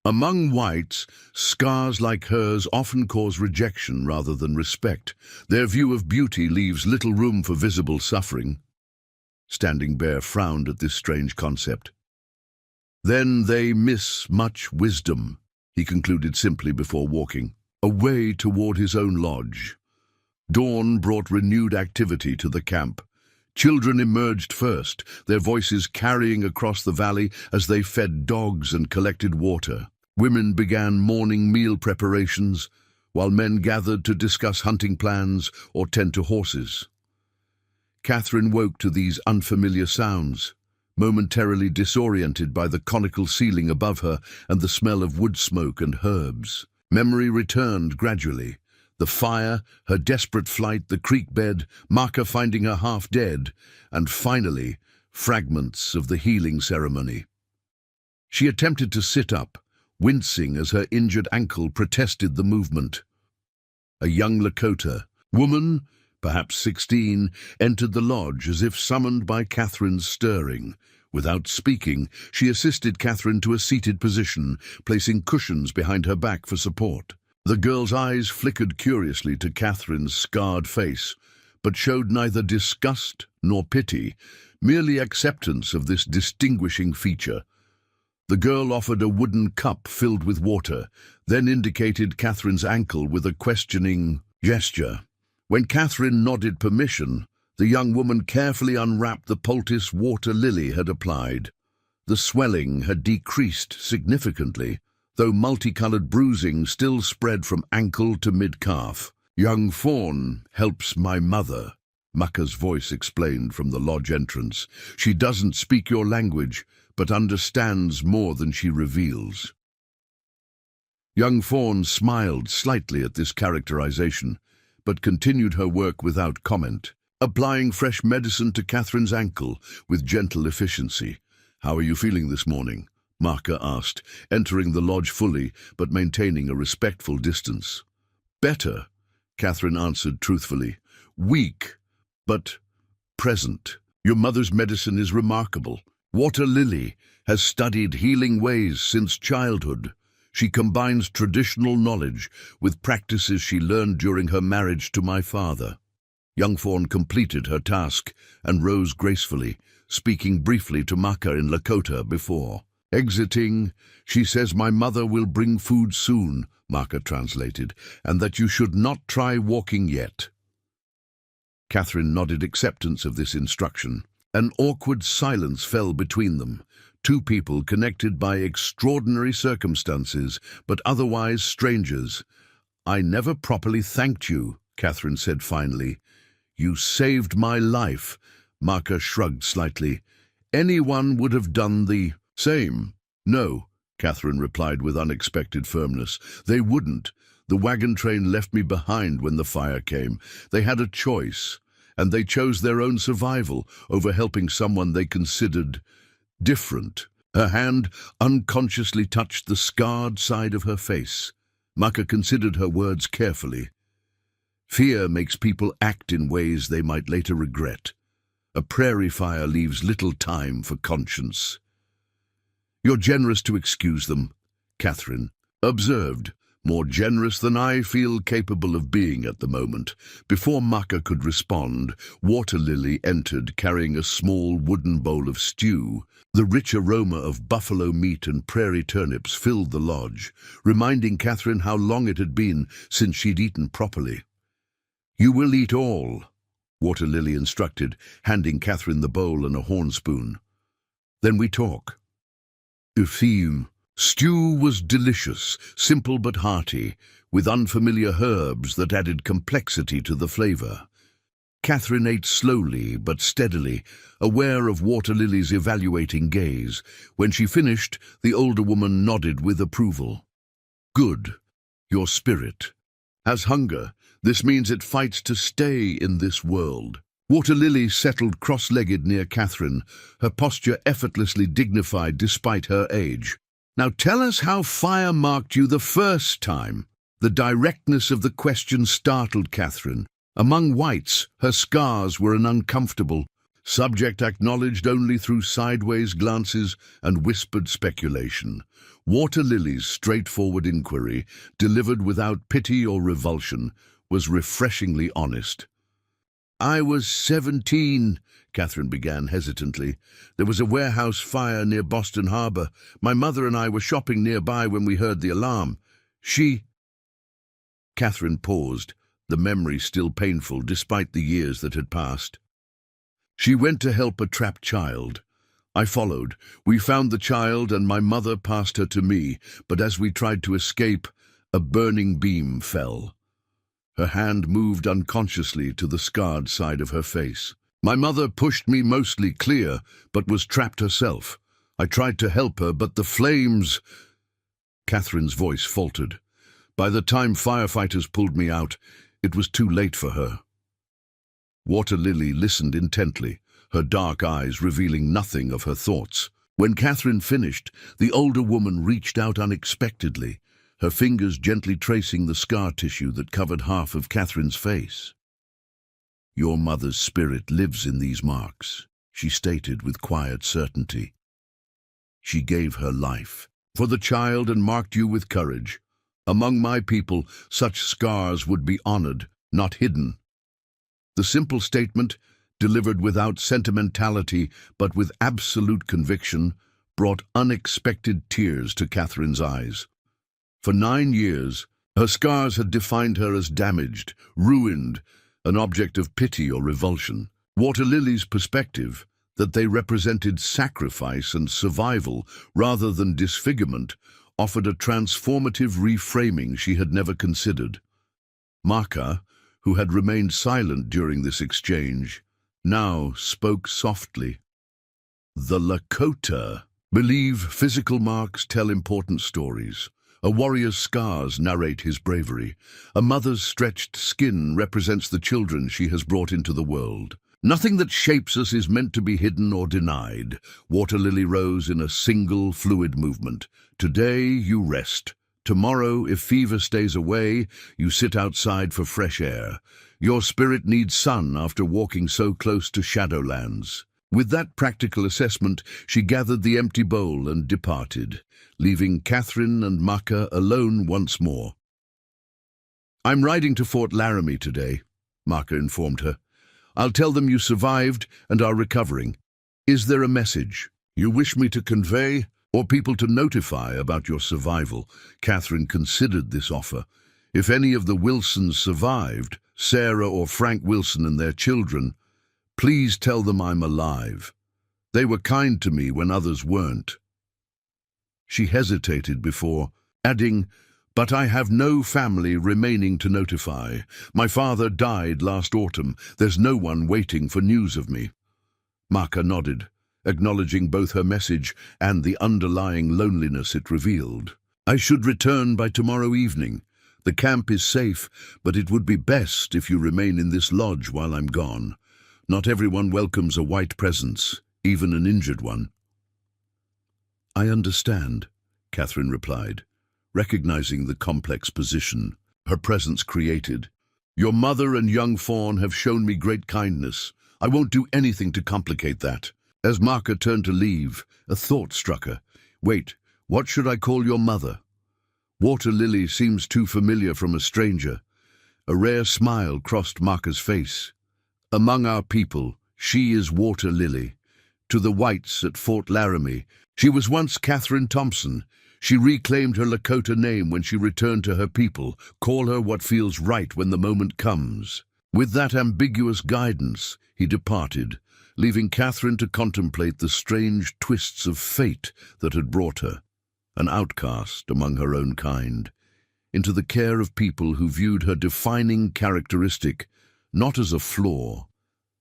Among whites, scars like hers often cause rejection rather than respect. Their view of beauty leaves little room for visible suffering. Standing Bear frowned at this strange concept. Then they miss much wisdom, he concluded simply before walking away toward his own lodge. Dawn brought renewed activity to the camp. Children emerged first, their voices carrying across the valley as they fed dogs and collected water. Women began morning meal preparations, while men gathered to discuss hunting plans or tend to horses. Catherine woke to these unfamiliar sounds, momentarily disoriented by the conical ceiling above her and the smell of wood smoke and herbs. Memory returned gradually. The fire, her desperate flight, the creek bed, Maka finding her half dead, and finally, fragments of the healing ceremony. She attempted to sit up, wincing as her injured ankle protested the movement. A young Lakota woman, perhaps 16, entered the lodge as if summoned by Catherine's stirring. Without speaking, she assisted Catherine to a seated position, placing cushions behind her back for support. The girl's eyes flickered curiously to Catherine's scarred face, but showed neither disgust nor pity, merely acceptance of this distinguishing feature. The girl offered a wooden cup filled with water, then indicated Catherine's ankle with a questioning gesture. When Catherine nodded permission, the young woman carefully unwrapped the poultice water Lily had applied. The swelling had decreased significantly, though multicolored bruising still spread from ankle to mid-calf. "Young Fawn helps my mother," Maka's voice explained from the lodge entrance. "She doesn't speak your language, but understands more than she reveals." Young Fawn smiled slightly at this characterization, but continued her work without comment, applying fresh medicine to Catherine's ankle with gentle efficiency. "How are you feeling this morning?" Maka asked, entering the lodge fully but maintaining a respectful distance. "Better," Catherine answered truthfully. "Weak, but present. Your mother's medicine is remarkable. Water Lily has studied healing ways since childhood. She combines traditional knowledge with practices she learned during her marriage to my father." Young Fawn completed her task and rose gracefully, speaking briefly to Maka in Lakota before. Exiting, "She says my mother will bring food soon," Maka translated, "and that you should not try walking yet." Catherine nodded acceptance of this instruction. An awkward silence fell between them, two people connected by extraordinary circumstances, but otherwise strangers. "I never properly thanked you," Catherine said finally. "You saved my life." Maka shrugged slightly. "Anyone would have done the same." "No," Catherine replied with unexpected firmness. "They wouldn't. The wagon train left me behind when the fire came. They had a choice, and they chose their own survival over helping someone they considered different." Her hand unconsciously touched the scarred side of her face. Maka considered her words carefully. "Fear makes people act in ways they might later regret. A prairie fire leaves little time for conscience." "You're generous to excuse them," Catherine observed, "more generous than I feel capable of being at the moment." Before Maka could respond, Water Lily entered carrying a small wooden bowl of stew. The rich aroma of buffalo meat and prairie turnips filled the lodge, reminding Catherine how long it had been since she'd eaten properly. "You will eat all," Water Lily instructed, handing Catherine the bowl and a horn spoon. "Then we talk." Theme. Stew was delicious, simple but hearty, with unfamiliar herbs that added complexity to the flavor. Catherine ate slowly but steadily, aware of Water Lily's evaluating gaze. When she finished, the older woman nodded with approval. "Good. Your spirit has hunger. This means it fights to stay in this world." Water Lily settled cross-legged near Catherine, her posture effortlessly dignified despite her age. "Now tell us how fire marked you the first time." The directness of the question startled Catherine. Among whites, her scars were an uncomfortable subject acknowledged only through sideways glances and whispered speculation. Water Lily's straightforward inquiry, delivered without pity or revulsion, was refreshingly honest. "I was 17, Catherine began hesitantly. "There was a warehouse fire near Boston Harbor. My mother and I were shopping nearby when we heard the alarm. Catherine paused, the memory still painful despite the years that had passed. "She went to help a trapped child. I followed. We found the child and my mother passed her to me, but as we tried to escape, a burning beam fell." Her hand moved unconsciously to the scarred side of her face. "My mother pushed me mostly clear, but was trapped herself. I tried to help her, but the flames—" Catherine's voice faltered. "By the time firefighters pulled me out, it was too late for her." Water Lily listened intently, her dark eyes revealing nothing of her thoughts. When Catherine finished, the older woman reached out unexpectedly, her fingers gently tracing the scar tissue that covered half of Catherine's face. "Your mother's spirit lives in these marks," she stated with quiet certainty. "She gave her life for the child and marked you with courage. Among my people, such scars would be honored, not hidden." The simple statement, delivered without sentimentality but with absolute conviction, brought unexpected tears to Catherine's eyes. For 9 years, her scars had defined her as damaged, ruined, an object of pity or revulsion. Water Lily's perspective, that they represented sacrifice and survival rather than disfigurement, offered a transformative reframing she had never considered. Maka, who had remained silent during this exchange, now spoke softly. "The Lakota believe physical marks tell important stories. A warrior's scars narrate his bravery. A mother's stretched skin represents the children she has brought into the world. Nothing that shapes us is meant to be hidden or denied." Water Lily rose in a single, fluid movement. "Today you rest. Tomorrow, if fever stays away, you sit outside for fresh air. Your spirit needs sun after walking so close to Shadowlands." With that practical assessment, she gathered the empty bowl and departed, leaving Catherine and Maka alone once more. "I'm riding to Fort Laramie today," Maka informed her. "I'll tell them you survived and are recovering. Is there a message you wish me to convey, or people to notify about your survival?" Catherine considered this offer. If any of the Wilsons survived, Sarah or Frank Wilson and their children, please tell them I'm alive. They were kind to me when others weren't. She hesitated before adding, "But I have no family remaining to notify. My father died last autumn. There's no one waiting for news of me." Maka nodded, acknowledging both her message and the underlying loneliness it revealed. "I should return by tomorrow evening. The camp is safe, but it would be best if you remain in this lodge while I'm gone. Not everyone welcomes a white presence, even an injured one." "I understand," Catherine replied, recognizing the complex position her presence created. "Your mother and young Fawn have shown me great kindness. I won't do anything to complicate that." As Maka turned to leave, a thought struck her. "Wait, what should I call your mother? Water Lily seems too familiar from a stranger." A rare smile crossed Maka's face. "Among our people, she is Water Lily. To the whites at Fort Laramie, she was once Catherine Thompson. She reclaimed her Lakota name when she returned to her people. Call her what feels right when the moment comes." With that ambiguous guidance, he departed, leaving Catherine to contemplate the strange twists of fate that had brought her, an outcast among her own kind, into the care of people who viewed her defining characteristic not as a flaw,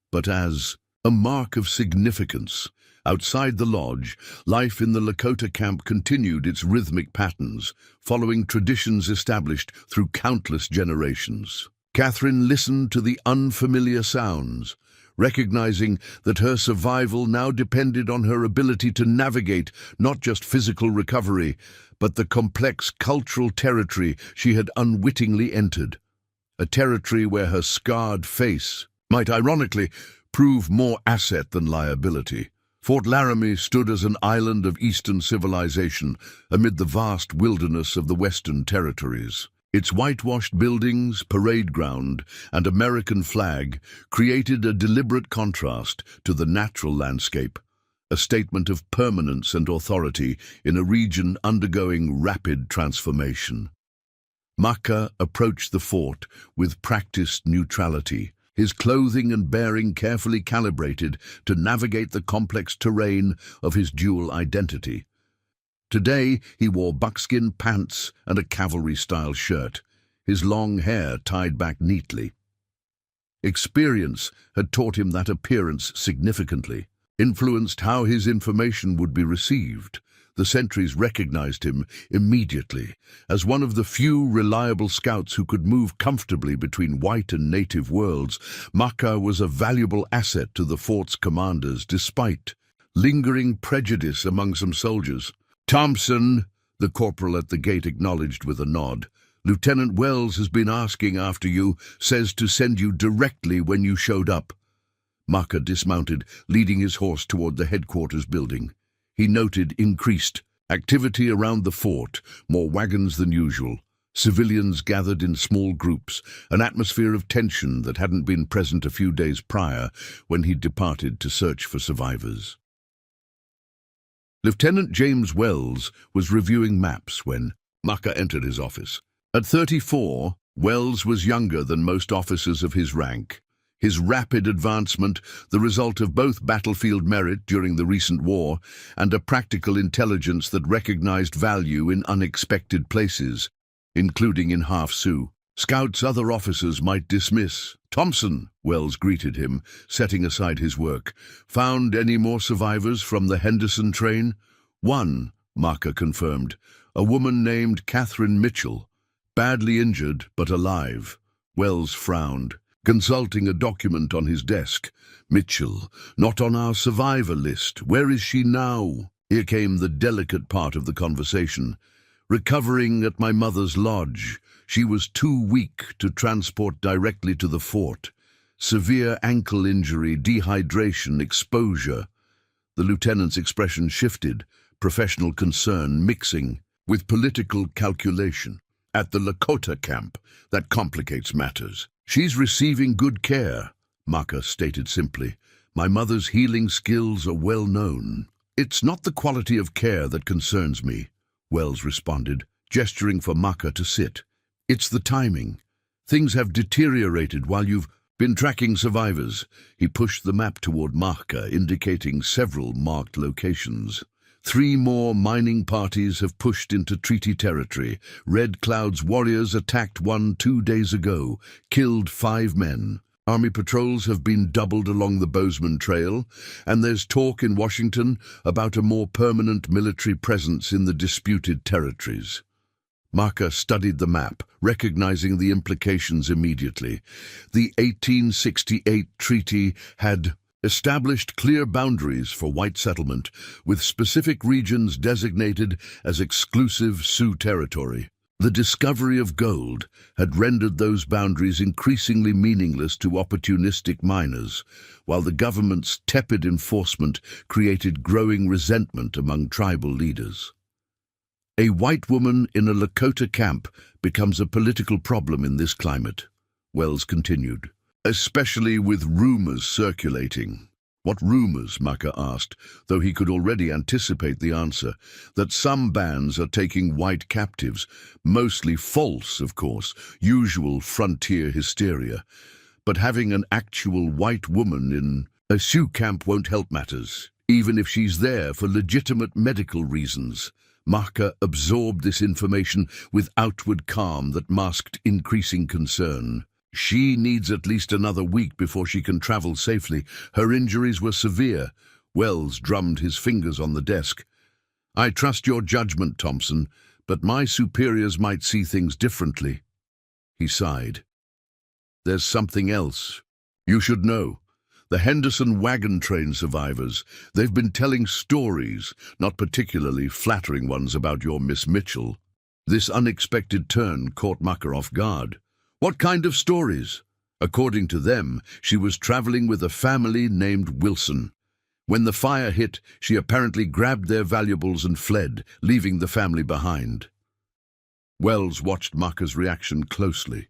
but as a mark of significance. Outside the lodge, life in the Lakota camp continued its rhythmic patterns, following traditions established through countless generations. Catherine listened to the unfamiliar sounds, recognizing that her survival now depended on her ability to navigate not just physical recovery, but the complex cultural territory she had unwittingly entered. A territory where her scarred face might ironically prove more asset than liability. Fort Laramie stood as an island of Eastern civilization amid the vast wilderness of the Western Territories. Its whitewashed buildings, parade ground, and American flag created a deliberate contrast to the natural landscape, a statement of permanence and authority in a region undergoing rapid transformation. Maka approached the fort with practiced neutrality, his clothing and bearing carefully calibrated to navigate the complex terrain of his dual identity. Today, he wore buckskin pants and a cavalry-style shirt, his long hair tied back neatly. Experience had taught him that appearance significantly, influenced how his information would be received. The sentries recognized him immediately as one of the few reliable scouts who could move comfortably between white and native worlds. Maka was a valuable asset to the fort's commanders despite lingering prejudice among some soldiers. "Thompson," the corporal at the gate acknowledged with a nod. "Lieutenant Wells has been asking after you, says to send you directly when you showed up." Maka dismounted, leading his horse toward the headquarters building. He noted increased activity around the fort, more wagons than usual. Civilians gathered in small groups, an atmosphere of tension that hadn't been present a few days prior when he departed to search for survivors. Lieutenant James Wells was reviewing maps when Maka entered his office. At 34, Wells was younger than most officers of his rank. His rapid advancement, the result of both battlefield merit during the recent war and a practical intelligence that recognized value in unexpected places, including in half-Sioux. Scouts other officers might dismiss. "Thompson," Wells greeted him, setting aside his work. "Found any more survivors from the Henderson train?" "One," Maka confirmed. "A woman named Catherine Mitchell. Badly injured, but alive." Wells frowned, consulting a document on his desk. "Mitchell, not on our survivor list. Where is she now?" Here came the delicate part of the conversation. "Recovering at my mother's lodge. She was too weak to transport directly to the fort. Severe ankle injury, dehydration, exposure." The lieutenant's expression shifted, professional concern mixing with political calculation. "At the Lakota camp, that complicates matters. She's receiving good care," Maka stated simply. "My mother's healing skills are well known." "It's not the quality of care that concerns me," Wells responded, gesturing for Maka to sit. "It's the timing. Things have deteriorated while you've been tracking survivors." He pushed the map toward Maka, indicating several marked locations. 3 more mining parties have pushed into treaty territory. Red Cloud's warriors attacked one 2 days ago, killed 5 men. Army patrols have been doubled along the Bozeman Trail, and there's talk in Washington about a more permanent military presence in the disputed territories. Maka studied the map, recognizing the implications immediately. The 1868 treaty had established clear boundaries for white settlement, with specific regions designated as exclusive Sioux territory. The discovery of gold had rendered those boundaries increasingly meaningless to opportunistic miners, while the government's tepid enforcement created growing resentment among tribal leaders. "A white woman in a Lakota camp becomes a political problem in this climate," Wells continued. "Especially with rumors circulating." "What rumors?" Maka asked, though he could already anticipate the answer. "That some bands are taking white captives. Mostly false, of course, usual frontier hysteria. But having an actual white woman in a Sioux camp won't help matters, even if she's there for legitimate medical reasons." Maka absorbed this information with outward calm that masked increasing concern. "She needs at least another week before she can travel safely. Her injuries were severe." Wells drummed his fingers on the desk. "I trust your judgment, Thompson, but my superiors might see things differently." He sighed. "There's something else. You should know. The Henderson wagon train survivors. They've been telling stories, not particularly flattering ones, about your Miss Mitchell. This unexpected turn caught Maka off guard. What kind of stories? According to them, she was traveling with a family named Wilson. When the fire hit, she apparently grabbed their valuables and fled, leaving the family behind. Wells watched Maka's reaction closely.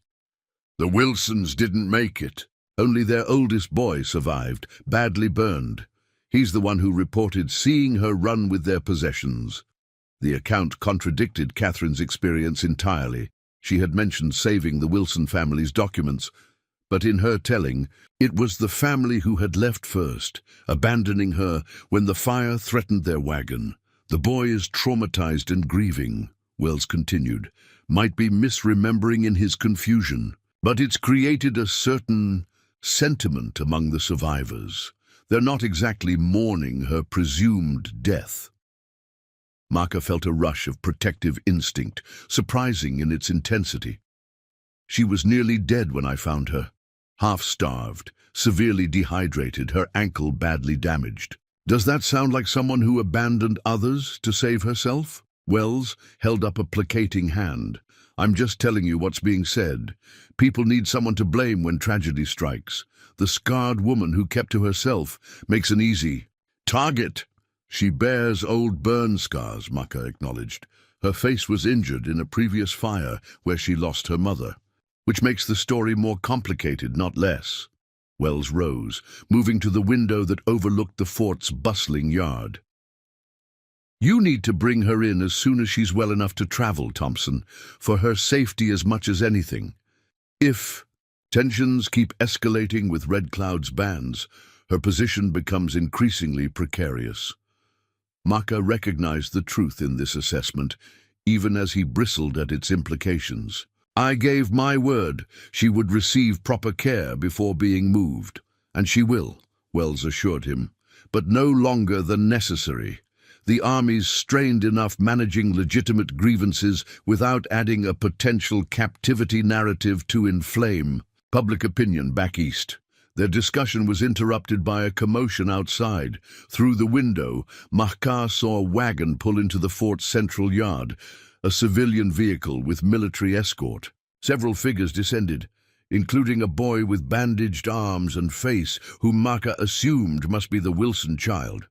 The Wilsons didn't make it. Only their oldest boy survived, badly burned. He's the one who reported seeing her run with their possessions. The account contradicted Catherine's experience entirely. She had mentioned saving the Wilson family's documents, but in her telling, it was the family who had left first, abandoning her when the fire threatened their wagon. The boy is traumatized and grieving, Wells continued, might be misremembering in his confusion, but it's created a certain sentiment among the survivors. They're not exactly mourning her presumed death. Maka felt a rush of protective instinct, surprising in its intensity. She was nearly dead when I found her, half-starved, severely dehydrated, her ankle badly damaged. Does that sound like someone who abandoned others to save herself? Wells held up a placating hand. I'm just telling you what's being said. People need someone to blame when tragedy strikes. The scarred woman who kept to herself makes an easy target. She bears old burn scars, Maka acknowledged. Her face was injured in a previous fire where she lost her mother, which makes the story more complicated, not less. Wells rose, moving to the window that overlooked the fort's bustling yard. You need to bring her in as soon as she's well enough to travel, Thompson, for her safety as much as anything. If tensions keep escalating with Red Cloud's bands, her position becomes increasingly precarious. Maka recognized the truth in this assessment, even as he bristled at its implications. I gave my word she would receive proper care before being moved, and she will, Wells assured him, but no longer than necessary. The army's strained enough managing legitimate grievances without adding a potential captivity narrative to inflame public opinion back east. Their discussion was interrupted by a commotion outside. Through the window, Maka saw a wagon pull into the fort's central yard, a civilian vehicle with military escort. Several figures descended, including a boy with bandaged arms and face whom Maka assumed must be the Wilson child.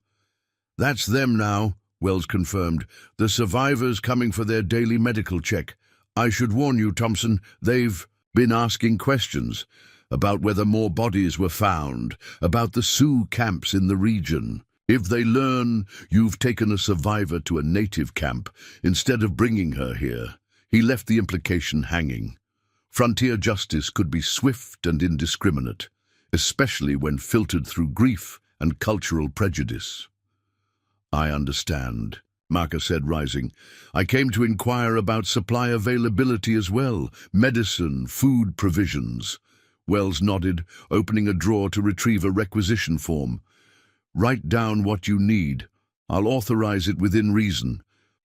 That's them now, Wells confirmed. The survivors coming for their daily medical check. I should warn you, Thompson, they've been asking questions about whether more bodies were found, about the Sioux camps in the region. If they learn you've taken a survivor to a native camp instead of bringing her here, he left the implication hanging. Frontier justice could be swift and indiscriminate, especially when filtered through grief and cultural prejudice. I understand, Maka said, rising. I came to inquire about supply availability as well, medicine, food provisions. Wells nodded, opening a drawer to retrieve a requisition form. Write down what you need. I'll authorize it within reason.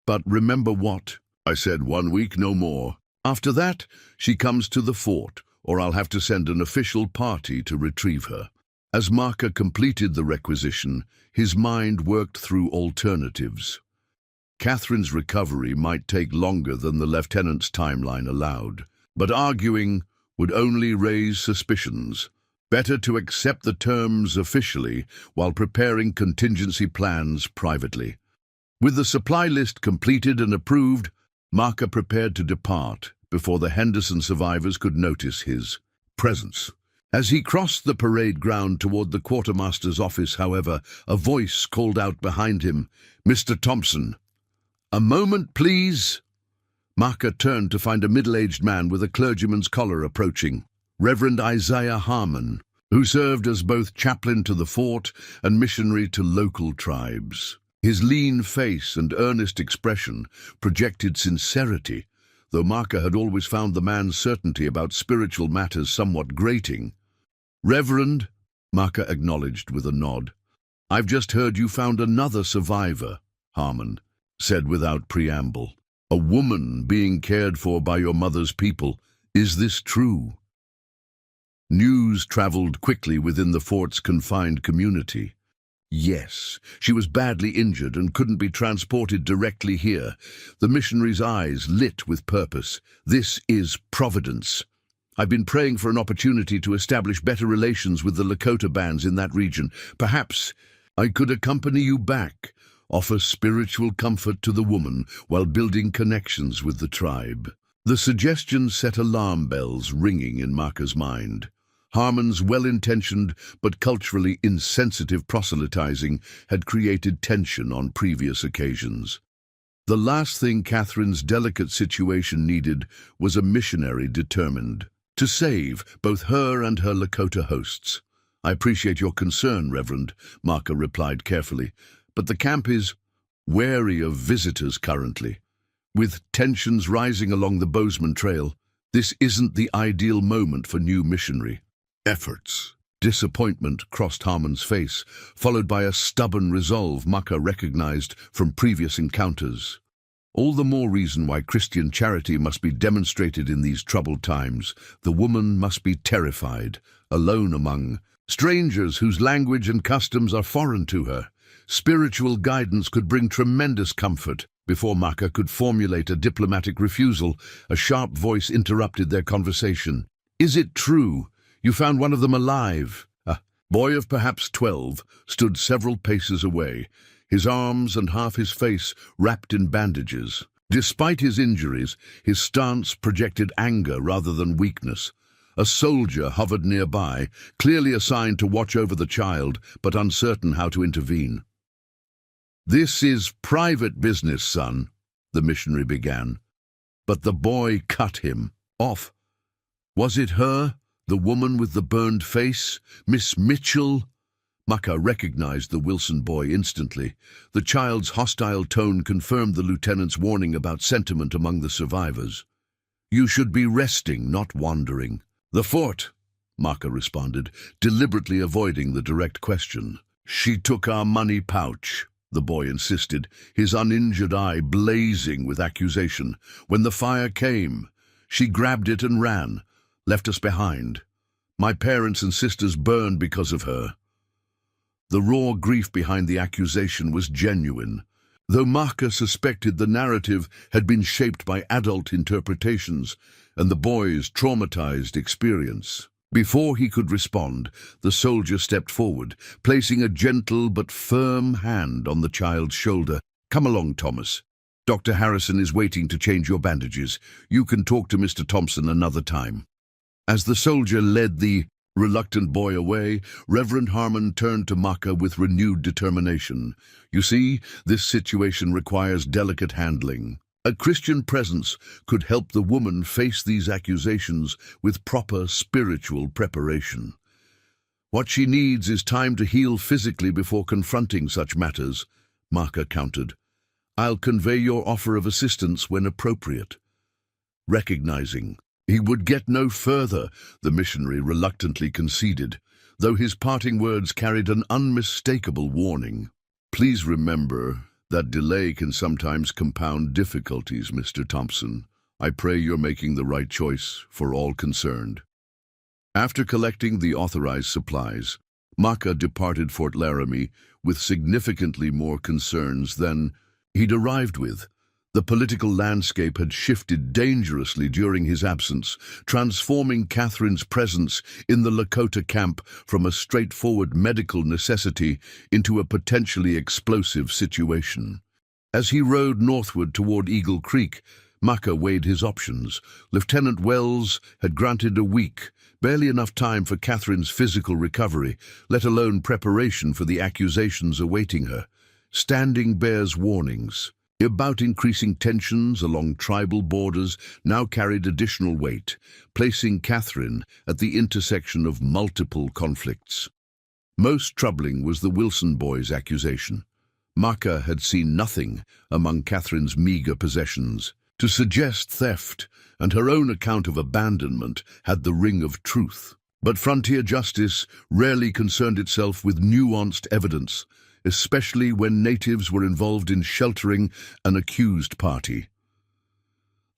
But remember what? I said 1 week, no more. After that, she comes to the fort, or I'll have to send an official party to retrieve her. As Maka completed the requisition, his mind worked through alternatives. Catherine's recovery might take longer than the lieutenant's timeline allowed, but arguing would only raise suspicions. Better to accept the terms officially while preparing contingency plans privately. With the supply list completed and approved, Maka prepared to depart before the Henderson survivors could notice his presence. As he crossed the parade ground toward the quartermaster's office, however, a voice called out behind him, "Mr. Thompson." "A moment, please." Maka turned to find a middle-aged man with a clergyman's collar approaching, Reverend Isaiah Harmon, who served as both chaplain to the fort and missionary to local tribes. His lean face and earnest expression projected sincerity, though Maka had always found the man's certainty about spiritual matters somewhat grating. "Reverend," Maka acknowledged with a nod. "I've just heard you found another survivor," Harmon said without preamble. "A woman being cared for by your mother's people. Is this true?" News traveled quickly within the fort's confined community. Yes, she was badly injured and couldn't be transported directly here. The missionary's eyes lit with purpose. This is providence. I've been praying for an opportunity to establish better relations with the Lakota bands in that region. Perhaps I could accompany you back, offer spiritual comfort to the woman while building connections with the tribe. The suggestion set alarm bells ringing in Maka's mind. Harmon's well-intentioned but culturally insensitive proselytizing had created tension on previous occasions. The last thing Catherine's delicate situation needed was a missionary determined to save both her and her Lakota hosts. "I appreciate your concern, Reverend," Maka replied carefully, "but the camp is wary of visitors currently. With tensions rising along the Bozeman Trail, this isn't the ideal moment for new missionary efforts." Disappointment crossed Harmon's face, followed by a stubborn resolve Maka recognized from previous encounters. All the more reason why Christian charity must be demonstrated in these troubled times. The woman must be terrified, alone among strangers whose language and customs are foreign to her. Spiritual guidance could bring tremendous comfort. Before Maka could formulate a diplomatic refusal, a sharp voice interrupted their conversation. "Is it true? You found one of them alive?" A boy of perhaps 12 stood several paces away, his arms and half his face wrapped in bandages. Despite his injuries, his stance projected anger rather than weakness. A soldier hovered nearby, clearly assigned to watch over the child, but uncertain how to intervene. "This is private business, son," the missionary began. But the boy cut him off. "Was it her? The woman with the burned face? Miss Mitchell?" Maka recognized the Wilson boy instantly. The child's hostile tone confirmed the lieutenant's warning about sentiment among the survivors. "You should be resting, not wandering." "The fort," Maka responded, deliberately avoiding the direct question. "She took our money pouch," the boy insisted, his uninjured eye blazing with accusation. "When the fire came, she grabbed it and ran, left us behind. My parents and sisters burned because of her." The raw grief behind the accusation was genuine, though Maka suspected the narrative had been shaped by adult interpretations and the boy's traumatized experience. Before he could respond, the soldier stepped forward, placing a gentle but firm hand on the child's shoulder. "Come along, Thomas. Dr. Harrison is waiting to change your bandages. You can talk to Mr. Thompson another time." As the soldier led the reluctant boy away, Reverend Harmon turned to Maka with renewed determination. "You see, this situation requires delicate handling. A Christian presence could help the woman face these accusations with proper spiritual preparation. What she needs is time to heal physically before confronting such matters," Maka countered. "I'll convey your offer of assistance when appropriate." Recognizing he would get no further, the missionary reluctantly conceded, though his parting words carried an unmistakable warning. "Please remember that delay can sometimes compound difficulties, Mr. Thompson. I pray you're making the right choice for all concerned." After collecting the authorized supplies, Maka departed Fort Laramie with significantly more concerns than he'd arrived with. The political landscape had shifted dangerously during his absence, transforming Catherine's presence in the Lakota camp from a straightforward medical necessity into a potentially explosive situation. As he rode northward toward Eagle Creek, Maka weighed his options. Lieutenant Wells had granted a week, barely enough time for Catherine's physical recovery, let alone preparation for the accusations awaiting her. Standing Bear's warnings about increasing tensions along tribal borders now carried additional weight, placing Catherine at the intersection of multiple conflicts. Most troubling was the Wilson boy's accusation. Maka had seen nothing among Catherine's meager possessions to suggest theft, and her own account of abandonment had the ring of truth. But frontier justice rarely concerned itself with nuanced evidence, especially when natives were involved in sheltering an accused party.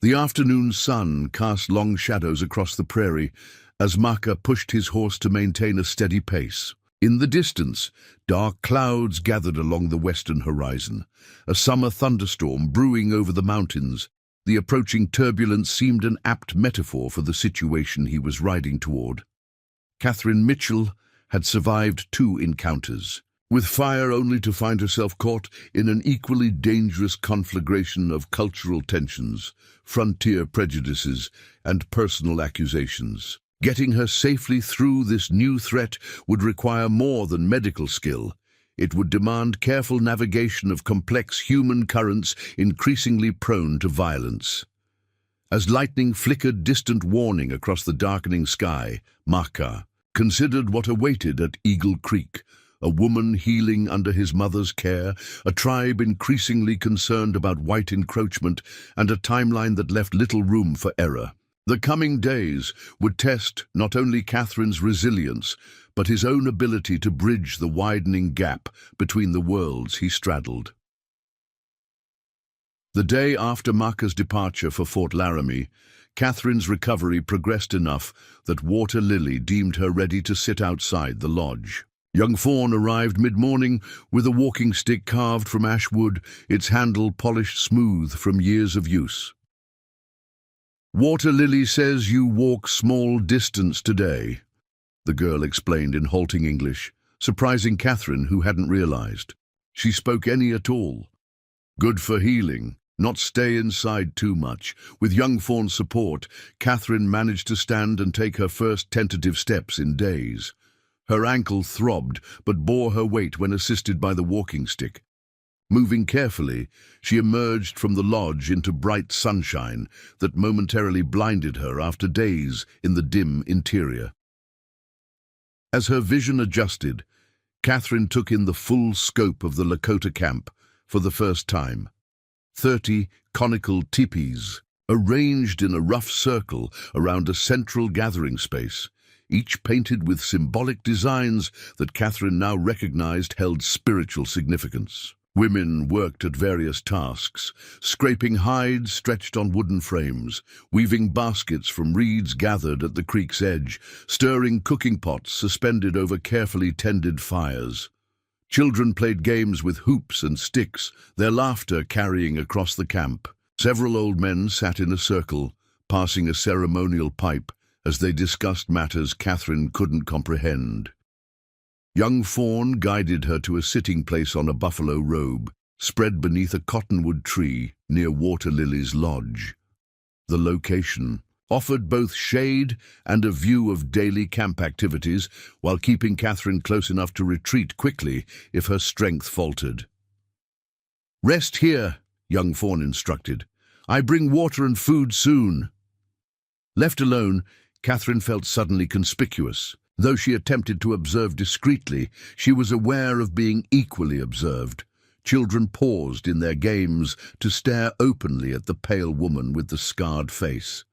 The afternoon sun cast long shadows across the prairie, as Maka pushed his horse to maintain a steady pace. In the distance, dark clouds gathered along the western horizon, a summer thunderstorm brewing over the mountains. The approaching turbulence seemed an apt metaphor for the situation he was riding toward. Catherine Mitchell had survived 2 encounters, with fire only to find herself caught in an equally dangerous conflagration of cultural tensions, frontier prejudices, and personal accusations. Getting her safely through this new threat would require more than medical skill. It would demand careful navigation of complex human currents increasingly prone to violence. As lightning flickered distant warning across the darkening sky, Maka considered what awaited at Eagle Creek, a woman healing under his mother's care, a tribe increasingly concerned about white encroachment, and a timeline that left little room for error. The coming days would test not only Catherine's resilience, but his own ability to bridge the widening gap between the worlds he straddled. The day after Maka's departure for Fort Laramie, Catherine's recovery progressed enough that Water Lily deemed her ready to sit outside the lodge. Young Fawn arrived mid-morning with a walking stick carved from ash wood, its handle polished smooth from years of use. "Water Lily says you walk small distance today," the girl explained in halting English, surprising Catherine, who hadn't realized. She spoke any at all. "Good for healing, not stay inside too much." With Young Fawn's support, Catherine managed to stand and take her first tentative steps in days. Her ankle throbbed, but bore her weight when assisted by the walking stick. Moving carefully, she emerged from the lodge into bright sunshine that momentarily blinded her after days in the dim interior. As her vision adjusted, Catherine took in the full scope of the Lakota camp for the first time. 30 conical teepees, arranged in a rough circle around a central gathering space, each painted with symbolic designs that Catherine now recognized held spiritual significance. Women worked at various tasks, scraping hides stretched on wooden frames, weaving baskets from reeds gathered at the creek's edge, stirring cooking pots suspended over carefully tended fires. Children played games with hoops and sticks, their laughter carrying across the camp. Several old men sat in a circle, passing a ceremonial pipe as they discussed matters Catherine couldn't comprehend. Young Fawn guided her to a sitting place on a buffalo robe, spread beneath a cottonwood tree near Water Lily's lodge. The location offered both shade and a view of daily camp activities, while keeping Catherine close enough to retreat quickly if her strength faltered. "Rest here," Young Fawn instructed. "I bring water and food soon." Left alone, Catherine felt suddenly conspicuous. Though she attempted to observe discreetly, she was aware of being equally observed. Children paused in their games to stare openly at the pale woman with the scarred face.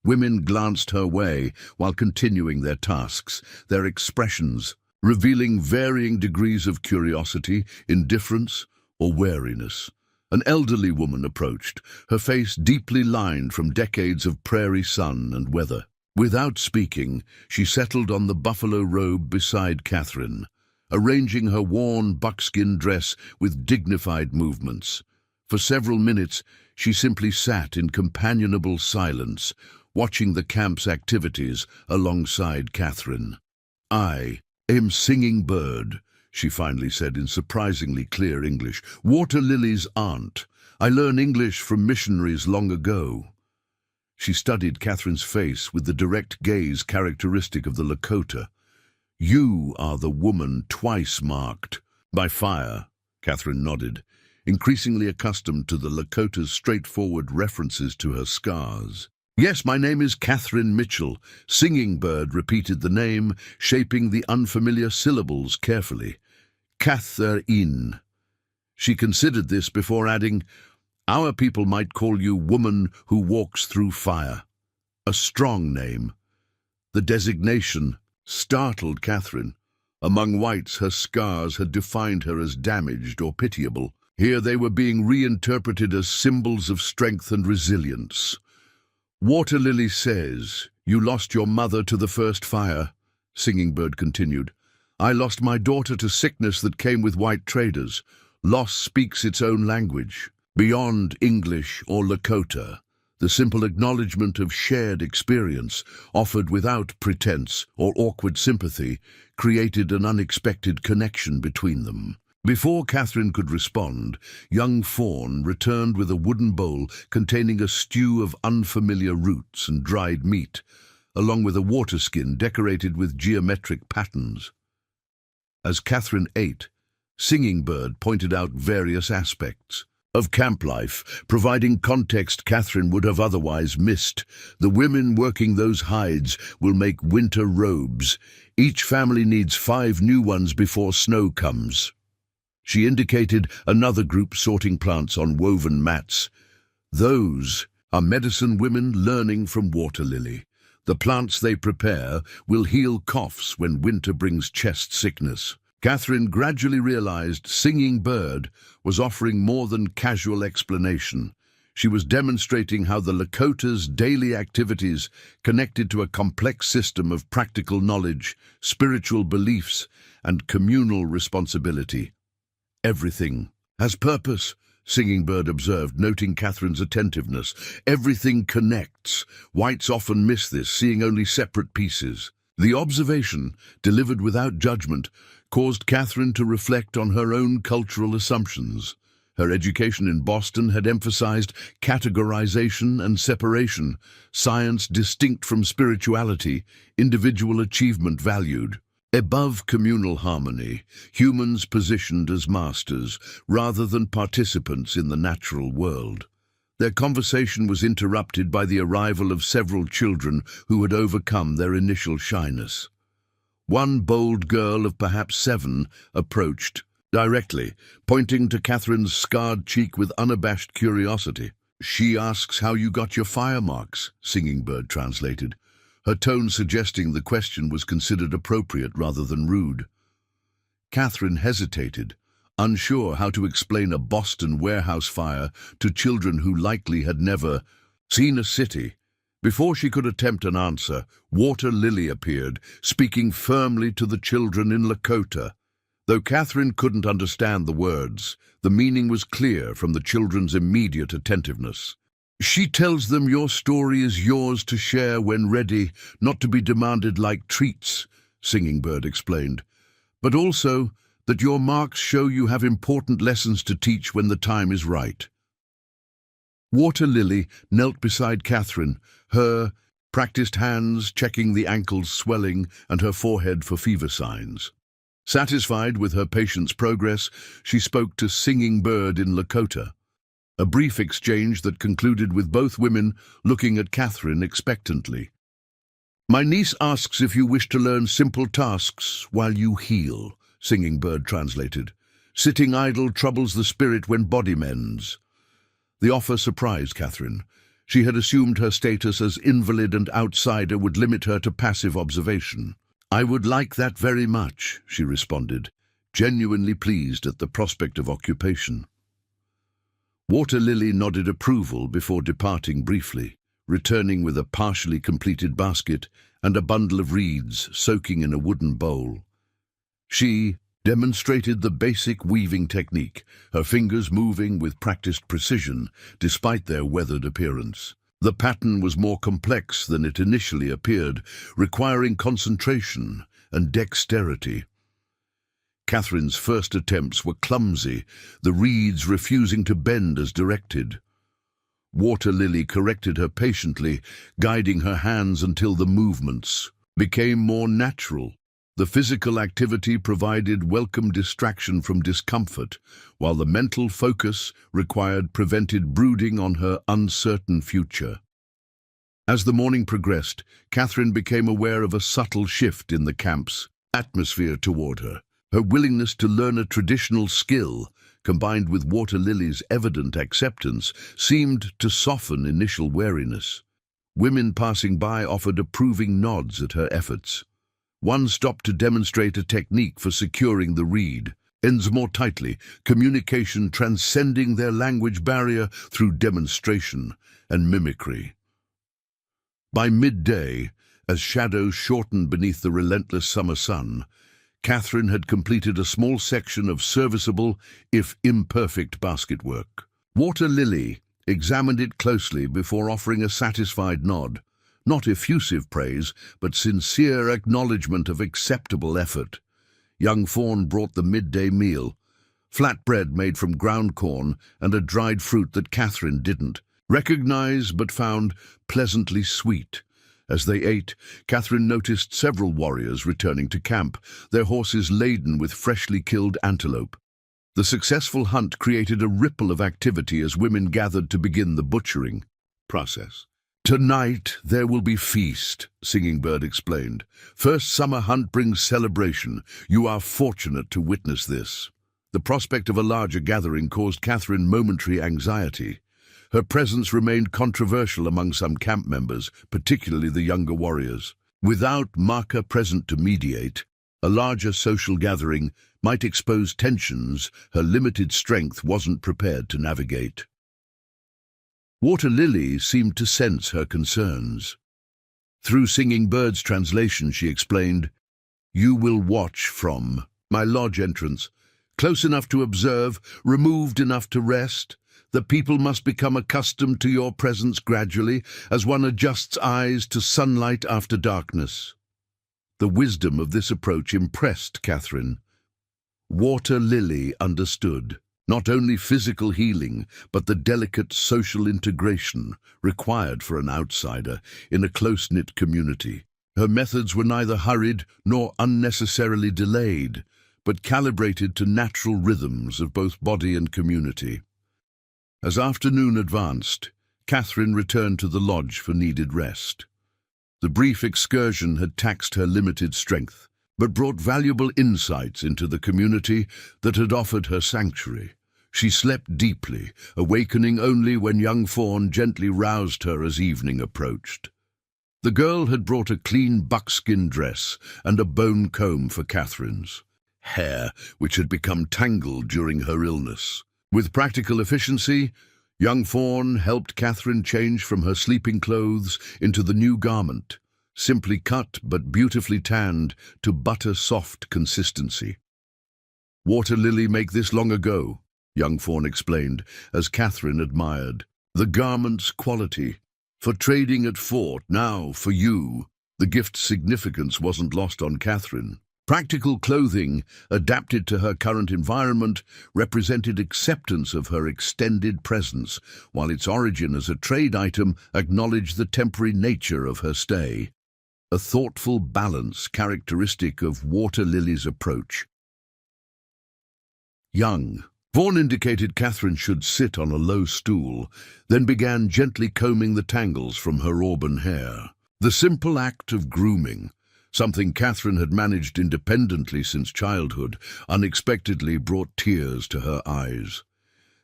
Women glanced her way while continuing their tasks, their expressions revealing varying degrees of curiosity, indifference, or wariness. An elderly woman approached, her face deeply lined from decades of prairie sun and weather. Without speaking, she settled on the buffalo robe beside Catherine, arranging her worn buckskin dress with dignified movements. For several minutes, she simply sat in companionable silence, watching the camp's activities alongside Catherine. "I am Singing Bird," she finally said in surprisingly clear English. "Water Lily's aunt. I learned English from missionaries long ago." She studied Catherine's face with the direct gaze characteristic of the Lakota. "You are the woman twice marked by fire," Catherine nodded, increasingly accustomed to the Lakota's straightforward references to her scars. "Yes, my name is Catherine Mitchell." Singing Bird repeated the name, shaping the unfamiliar syllables carefully. "Catherine." She considered this before adding, "Our people might call you Woman Who Walks Through Fire." A strong name. The designation startled Catherine. Among whites, her scars had defined her as damaged or pitiable. Here they were being reinterpreted as symbols of strength and resilience. "Water Lily says You lost your mother to the first fire, Singing Bird continued. I lost my daughter to sickness that came with white traders. Loss speaks its own language. Beyond English or Lakota, the simple acknowledgement of shared experience, offered without pretense or awkward sympathy, created an unexpected connection between them. Before Catherine could respond, young Fawn returned with a wooden bowl containing a stew of unfamiliar roots and dried meat, along with a water skin decorated with geometric patterns. As Catherine ate, Singing Bird pointed out various aspects of camp life, providing context Catherine would have otherwise missed. The women working those hides will make winter robes. Each family needs 5 new ones before snow comes. She indicated another group sorting plants on woven mats. Those are medicine women learning from water lily. The plants they prepare will heal coughs when winter brings chest sickness. Catherine gradually realized Singing Bird was offering more than casual explanation. She was demonstrating how the Lakota's daily activities connected to a complex system of practical knowledge, spiritual beliefs, and communal responsibility. Everything has purpose, Singing Bird observed, noting Catherine's attentiveness. Everything connects. Whites often miss this, seeing only separate pieces. The observation, delivered without judgment, caused Catherine to reflect on her own cultural assumptions. Her education in Boston had emphasized categorization and separation, science distinct from spirituality, individual achievement valued. Above communal harmony, humans positioned as masters rather than participants in the natural world. Their conversation was interrupted by the arrival of several children who had overcome their initial shyness. One bold girl of perhaps 7 approached directly, pointing to Catherine's scarred cheek with unabashed curiosity. She asks how you got your fire marks, Singing Bird translated, her tone suggesting the question was considered appropriate rather than rude. Catherine hesitated, unsure how to explain a Boston warehouse fire to children who likely had never seen a city. Before she could attempt an answer, Water Lily appeared, speaking firmly to the children in Lakota. Though Catherine couldn't understand the words, the meaning was clear from the children's immediate attentiveness. She tells them your story is yours to share when ready, not to be demanded like treats, Singing Bird explained, but also that your marks show you have important lessons to teach when the time is right. Water Lily knelt beside Catherine, her practiced hands checking the ankles swelling and her forehead for fever signs. Satisfied with her patient's progress, she spoke to Singing Bird in Lakota, a brief exchange that concluded with both women looking at Catherine expectantly. My niece asks if you wish to learn simple tasks while you heal, Singing Bird translated. Sitting idle troubles the spirit when body mends. The offer surprised Catherine. She had assumed her status as invalid and outsider would limit her to passive observation. I would like that very much, she responded, genuinely pleased at the prospect of occupation. Water Lily nodded approval before departing briefly, returning with a partially completed basket and a bundle of reeds soaking in a wooden bowl. She demonstrated the basic weaving technique, her fingers moving with practiced precision despite their weathered appearance. The pattern was more complex than it initially appeared, requiring concentration and dexterity. Catherine's first attempts were clumsy, the reeds refusing to bend as directed. Water Lily corrected her patiently, guiding her hands until the movements became more natural. The physical activity provided welcome distraction from discomfort, while the mental focus required prevented brooding on her uncertain future. As the morning progressed, Catherine became aware of a subtle shift in the camp's atmosphere toward her. Her willingness to learn a traditional skill, combined with Water Lily's evident acceptance, seemed to soften initial wariness. Women passing by offered approving nods at her efforts. One stopped to demonstrate a technique for securing the reed, ends more tightly, communication transcending their language barrier through demonstration and mimicry. By midday, as shadows shortened beneath the relentless summer sun, Catherine had completed a small section of serviceable, if imperfect, basketwork. Water Lily examined it closely before offering a satisfied nod, not effusive praise, but sincere acknowledgement of acceptable effort. Young Fawn brought the midday meal, flatbread made from ground corn and a dried fruit that Catherine didn't recognize but found pleasantly sweet. As they ate, Catherine noticed several warriors returning to camp, their horses laden with freshly killed antelope. The successful hunt created a ripple of activity as women gathered to begin the butchering process. "Tonight there will be feast," Singing Bird explained. "First summer hunt brings celebration. You are fortunate to witness this." The prospect of a larger gathering caused Catherine momentary anxiety. Her presence remained controversial among some camp members, particularly the younger warriors. Without Maka present to mediate, a larger social gathering might expose tensions her limited strength wasn't prepared to navigate. Water Lily seemed to sense her concerns. Through Singing Bird's translation, she explained, "You will watch from my lodge entrance, close enough to observe, removed enough to rest. The people must become accustomed to your presence gradually, as one adjusts eyes to sunlight after darkness." The wisdom of this approach impressed Catherine. Water Lily understood not only physical healing, but the delicate social integration required for an outsider in a close-knit community. Her methods were neither hurried nor unnecessarily delayed, but calibrated to natural rhythms of both body and community. As afternoon advanced, Catherine returned to the lodge for needed rest. The brief excursion had taxed her limited strength, but brought valuable insights into the community that had offered her sanctuary. She slept deeply, awakening only when young Fawn gently roused her as evening approached. The girl had brought a clean buckskin dress and a bone comb for Catherine's hair, which had become tangled during her illness. With practical efficiency, young Fawn helped Catherine change from her sleeping clothes into the new garment, simply cut but beautifully tanned to butter-soft consistency. "Water Lily make this long ago," young Fawn explained, as Catherine admired. "The garment's quality. For trading at Fort, now for you." The gift's significance wasn't lost on Catherine. Practical clothing, adapted to her current environment, represented acceptance of her extended presence, while its origin as a trade item acknowledged the temporary nature of her stay. A thoughtful balance characteristic of Water Lily's approach. Young Vaughan indicated Catherine should sit on a low stool, then began gently combing the tangles from her auburn hair. The simple act of grooming, something Catherine had managed independently since childhood, unexpectedly brought tears to her eyes.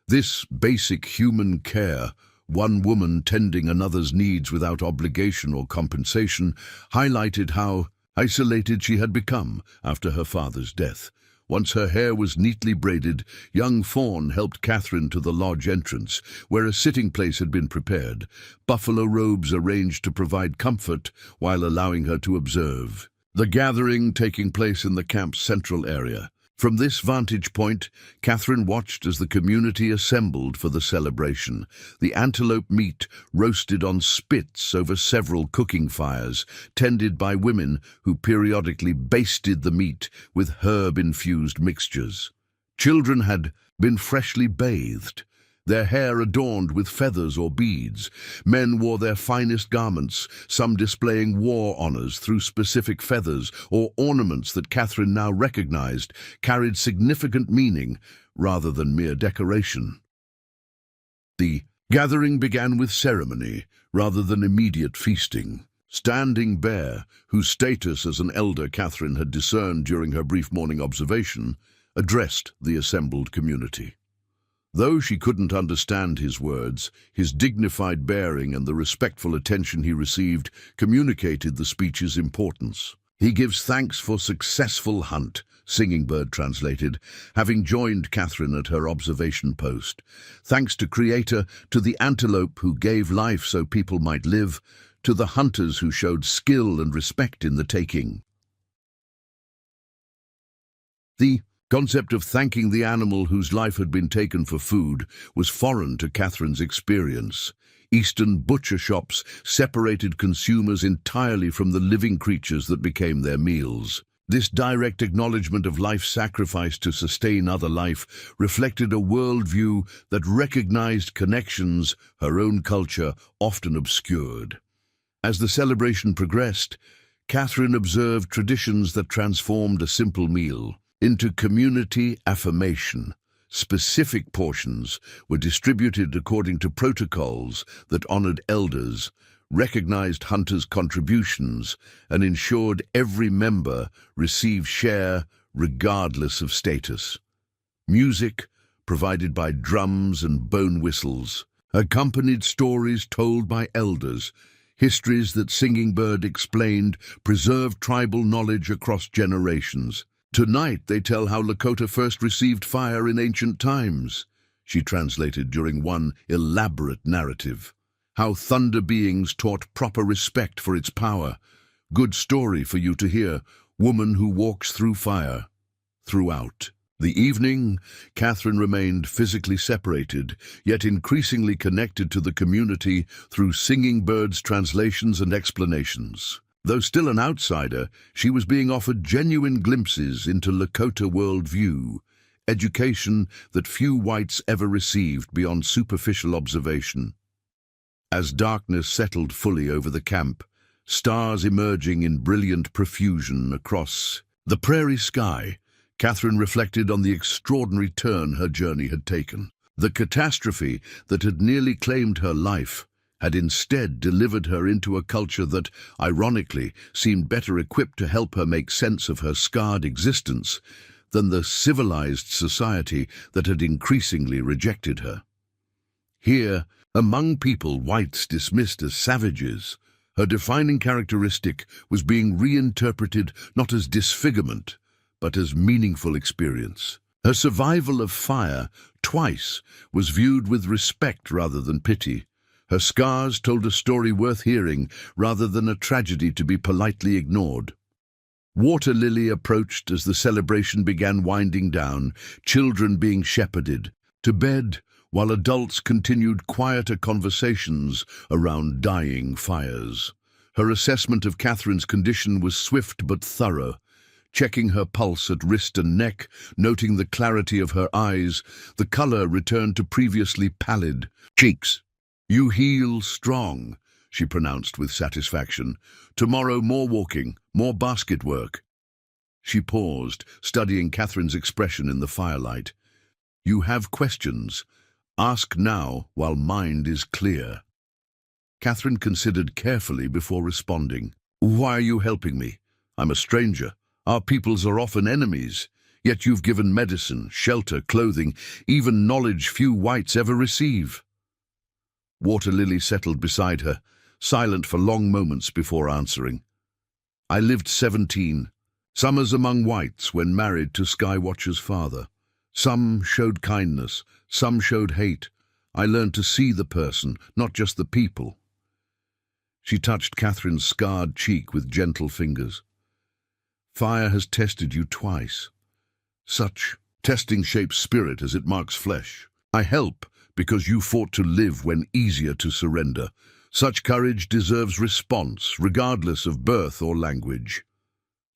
This basic human care, one woman tending another's needs without obligation or compensation, highlighted how isolated she had become after her father's death. Once her hair was neatly braided, young Fawn helped Catherine to the lodge entrance, where a sitting place had been prepared, buffalo robes arranged to provide comfort while allowing her to observe the gathering taking place in the camp's central area. From this vantage point, Catherine watched as the community assembled for the celebration. The antelope meat roasted on spits over several cooking fires, tended by women who periodically basted the meat with herb-infused mixtures. Children had been freshly bathed, their hair adorned with feathers or beads. Men wore their finest garments, some displaying war honors through specific feathers or ornaments that Catherine now recognized carried significant meaning rather than mere decoration. The gathering began with ceremony rather than immediate feasting. Standing Bear, whose status as an elder Catherine had discerned during her brief morning observation, addressed the assembled community. Though she couldn't understand his words, his dignified bearing and the respectful attention he received communicated the speech's importance. "He gives thanks for successful hunt," Singing Bird translated, having joined Catherine at her observation post. "Thanks to Creator, to the antelope who gave life so people might live, to the hunters who showed skill and respect in the taking. The concept of thanking the animal whose life had been taken for food was foreign to Catherine's experience. Eastern butcher shops separated consumers entirely from the living creatures that became their meals. This direct acknowledgement of life sacrifice to sustain other life reflected a worldview that recognized connections her own culture often obscured. As the celebration progressed, Catherine observed traditions that transformed a simple meal into community affirmation. Specific portions were distributed according to protocols that honored elders, recognized hunters' contributions, and ensured every member received share regardless of status. Music, provided by drums and bone whistles, accompanied stories told by elders, histories that Singing Bird explained preserved tribal knowledge across generations. Tonight they tell how Lakota first received fire in ancient times, she translated during one elaborate narrative. How thunder beings taught proper respect for its power. Good story for you to hear, woman who walks through fire. Throughout the evening, Catherine remained physically separated, yet increasingly connected to the community through Singing Bird's translations and explanations. Though still an outsider, she was being offered genuine glimpses into Lakota worldview, education that few whites ever received beyond superficial observation. As darkness settled fully over the camp, stars emerging in brilliant profusion across the prairie sky, Catherine reflected on the extraordinary turn her journey had taken. The catastrophe that had nearly claimed her life had instead delivered her into a culture that, ironically, seemed better equipped to help her make sense of her scarred existence than the civilized society that had increasingly rejected her. Here, among people whites dismissed as savages, her defining characteristic was being reinterpreted not as disfigurement, but as meaningful experience. Her survival of fire, twice, was viewed with respect rather than pity. Her scars told a story worth hearing rather than a tragedy to be politely ignored. Water Lily approached as the celebration began winding down, children being shepherded to bed, while adults continued quieter conversations around dying fires. Her assessment of Catherine's condition was swift but thorough, checking her pulse at wrist and neck, noting the clarity of her eyes. The color returned to previously pallid cheeks. "You heal strong," she pronounced with satisfaction. "Tomorrow more walking, more basket work." She paused, studying Catherine's expression in the firelight. "You have questions. Ask now while mind is clear." Catherine considered carefully before responding. "Why are you helping me? I'm a stranger. Our peoples are often enemies. Yet you've given medicine, shelter, clothing, even knowledge few whites ever receive." Water Lily settled beside her, silent for long moments before answering. "I lived 17 summers among whites when married to Skywatcher's father. Some showed kindness, some showed hate. I learned to see the person, not just the people." She touched Catherine's scarred cheek with gentle fingers. "Fire has tested you twice. Such testing shapes spirit as it marks flesh. I help because you fought to live when easier to surrender. Such courage deserves response, regardless of birth or language."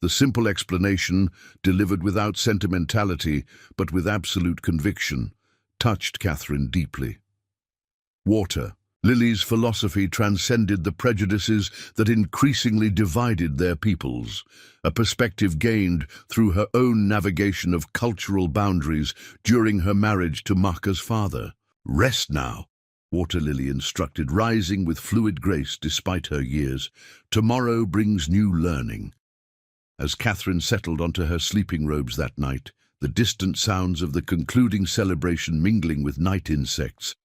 The simple explanation, delivered without sentimentality, but with absolute conviction, touched Catherine deeply. Water Lily's philosophy transcended the prejudices that increasingly divided their peoples, a perspective gained through her own navigation of cultural boundaries during her marriage to Maka's father. "Rest now," Water Lily instructed, rising with fluid grace despite her years. "Tomorrow brings new learning." As Catherine settled onto her sleeping robes that night, the distant sounds of the concluding celebration mingling with night insects,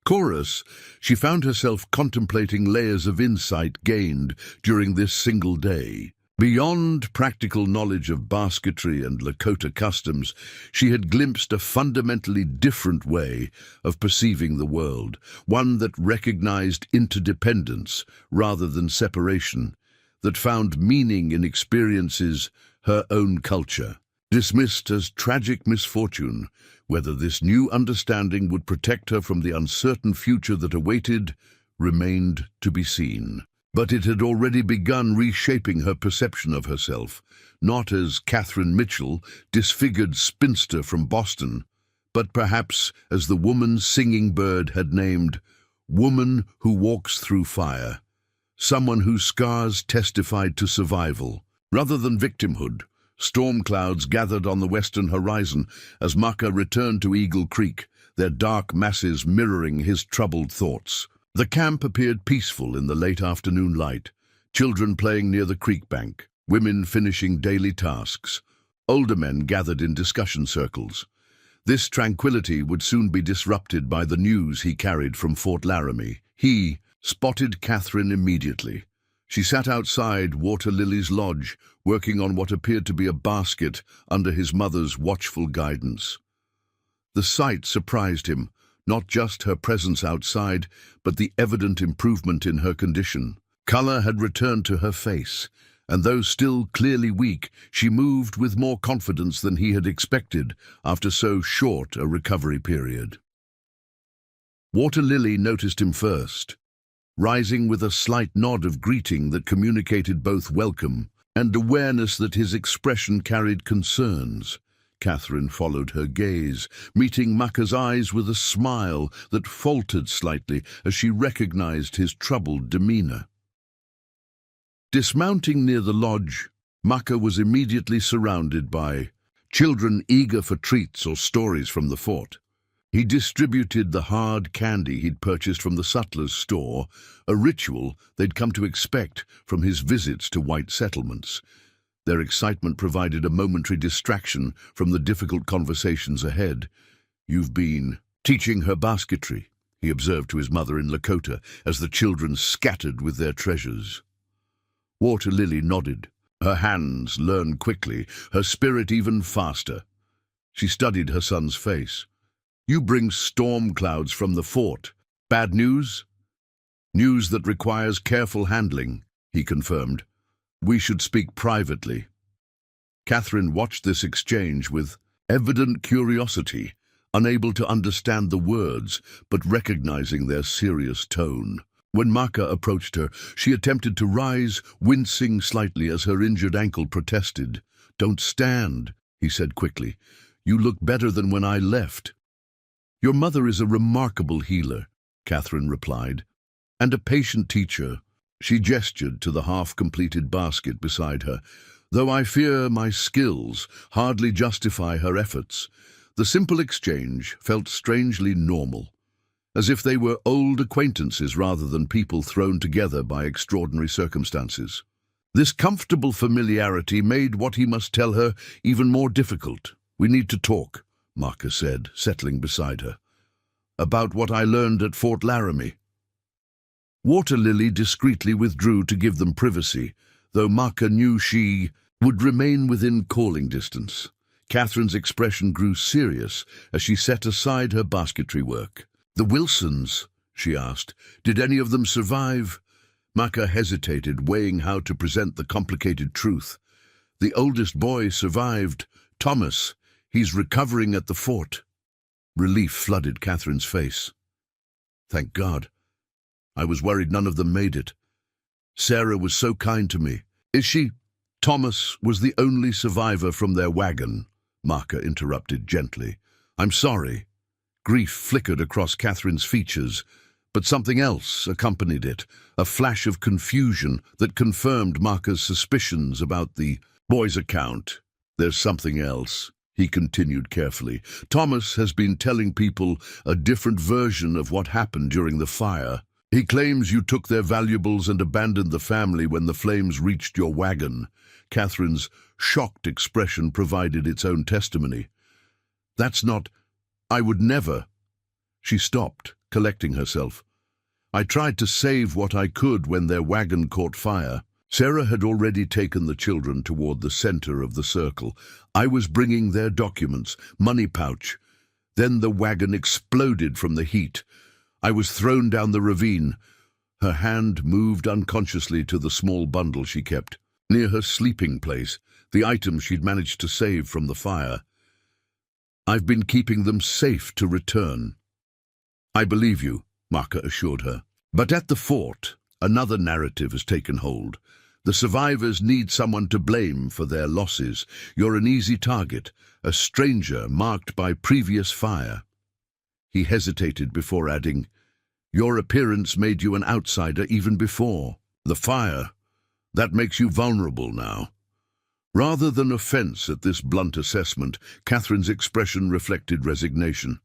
chorus, she found herself contemplating layers of insight gained during this single day. Beyond practical knowledge of basketry and Lakota customs, she had glimpsed a fundamentally different way of perceiving the world, one that recognized interdependence rather than separation, that found meaning in experiences her own culture. Dismissed as tragic misfortune, whether this new understanding would protect her from the uncertain future that awaited remained to be seen. But it had already begun reshaping her perception of herself, not as Catherine Mitchell, disfigured spinster from Boston, but perhaps as the woman Singing Bird had named, woman who walks through fire, someone whose scars testified to survival. Rather than victimhood, storm clouds gathered on the western horizon as Maka returned to Eagle Creek, their dark masses mirroring his troubled thoughts. The camp appeared peaceful in the late afternoon light, children playing near the creek bank, women finishing daily tasks, older men gathered in discussion circles. This tranquility would soon be disrupted by the news he carried from Fort Laramie. He spotted Catherine immediately. She sat outside Water Lily's lodge, working on what appeared to be a basket under his mother's watchful guidance. The sight surprised him, not just her presence outside, but the evident improvement in her condition. Color had returned to her face, and though still clearly weak, she moved with more confidence than he had expected after so short a recovery period. Water Lily noticed him first, rising with a slight nod of greeting that communicated both welcome and awareness that his expression carried concerns. Catherine followed her gaze, meeting Maka's eyes with a smile that faltered slightly as she recognized his troubled demeanor. Dismounting near the lodge, Maka was immediately surrounded by children eager for treats or stories from the fort. He distributed the hard candy he'd purchased from the sutler's store, a ritual they'd come to expect from his visits to white settlements. Their excitement provided a momentary distraction from the difficult conversations ahead. "You've been teaching her basketry," he observed to his mother in Lakota as the children scattered with their treasures. Water Lily nodded. Her hands learned quickly, her spirit even faster. She studied her son's face. "You bring storm clouds from the fort. Bad news?" "News that requires careful handling," he confirmed. "We should speak privately." Catherine watched this exchange with evident curiosity, unable to understand the words, but recognizing their serious tone. When Maka approached her, she attempted to rise, wincing slightly as her injured ankle protested. "Don't stand," he said quickly. "You look better than when I left." "Your mother is a remarkable healer," Catherine replied, "and a patient teacher." She gestured to the half-completed basket beside her. "Though I fear my skills hardly justify her efforts." The simple exchange felt strangely normal, as if they were old acquaintances rather than people thrown together by extraordinary circumstances. This comfortable familiarity made what he must tell her even more difficult. "We need to talk," Maka said, settling beside her. "About what I learned at Fort Laramie." Water Lily discreetly withdrew to give them privacy, though Maka knew she would remain within calling distance. Catherine's expression grew serious as she set aside her basketry work. "The Wilsons," she asked, "did any of them survive?" Maka hesitated, weighing how to present the complicated truth. "The oldest boy survived. Thomas. He's recovering at the fort." Relief flooded Catherine's face. "Thank God. I was worried none of them made it. Sarah was so kind to me." "Is she?" "Thomas was the only survivor from their wagon," Maka interrupted gently. "I'm sorry." Grief flickered across Catherine's features, but something else accompanied it, a flash of confusion that confirmed Maka's suspicions about the boy's account. "There's something else," he continued carefully. "Thomas has been telling people a different version of what happened during the fire. He claims you took their valuables and abandoned the family when the flames reached your wagon." Catherine's shocked expression provided its own testimony. "That's not... I would never..." She stopped, collecting herself. "I tried to save what I could when their wagon caught fire. Sarah had already taken the children toward the center of the circle. I was bringing their documents, money pouch. Then the wagon exploded from the heat. I was thrown down the ravine. Her hand moved unconsciously to the small bundle she kept, near her sleeping place, the items she'd managed to save from the fire. I've been keeping them safe to return. I believe you, Maka assured her. But at the fort, another narrative has taken hold. The survivors need someone to blame for their losses. You're an easy target, a stranger marked by previous fire. He hesitated before adding, your appearance made you an outsider even before. The fire, that makes you vulnerable now. Rather than offense at this blunt assessment, Catherine's expression reflected resignation.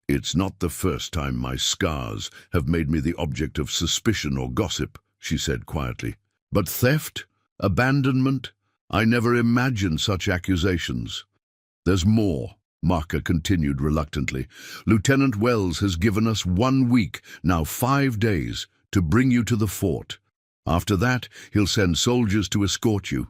It's not the first time my scars have made me the object of suspicion or gossip, she said quietly. But theft, abandonment, I never imagined such accusations. There's more, Maka continued reluctantly. Lieutenant Wells has given us 1 week, now 5 days, to bring you to the fort. After that, he'll send soldiers to escort you.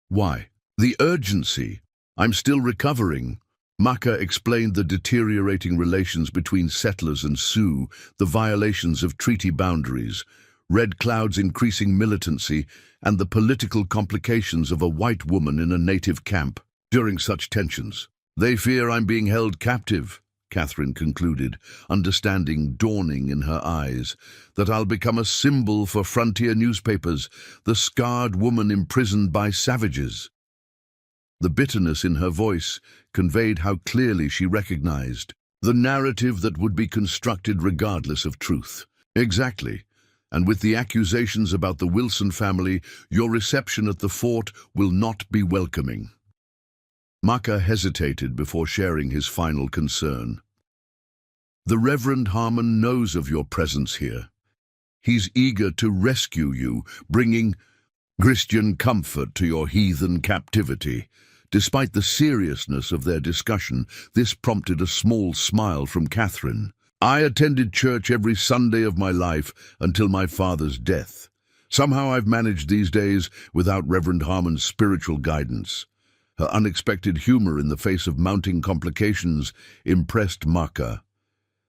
Why? The urgency. I'm still recovering. Maka explained the deteriorating relations between settlers and Sioux, the violations of treaty boundaries, Red Cloud's increasing militancy, and the political complications of a white woman in a native camp. During such tensions, they fear I'm being held captive, Catherine concluded, understanding dawning in her eyes, that I'll become a symbol for frontier newspapers, the scarred woman imprisoned by savages. The bitterness in her voice conveyed how clearly she recognized the narrative that would be constructed regardless of truth. Exactly. And with the accusations about the Wilson family, your reception at the fort will not be welcoming. Maka hesitated before sharing his final concern. The Reverend Harmon knows of your presence here. He's eager to rescue you, bringing Christian comfort to your heathen captivity. Despite the seriousness of their discussion, this prompted a small smile from Catherine. I attended church every Sunday of my life until my father's death. Somehow I've managed these days without Reverend Harmon's spiritual guidance. Her unexpected humor in the face of mounting complications impressed Maka.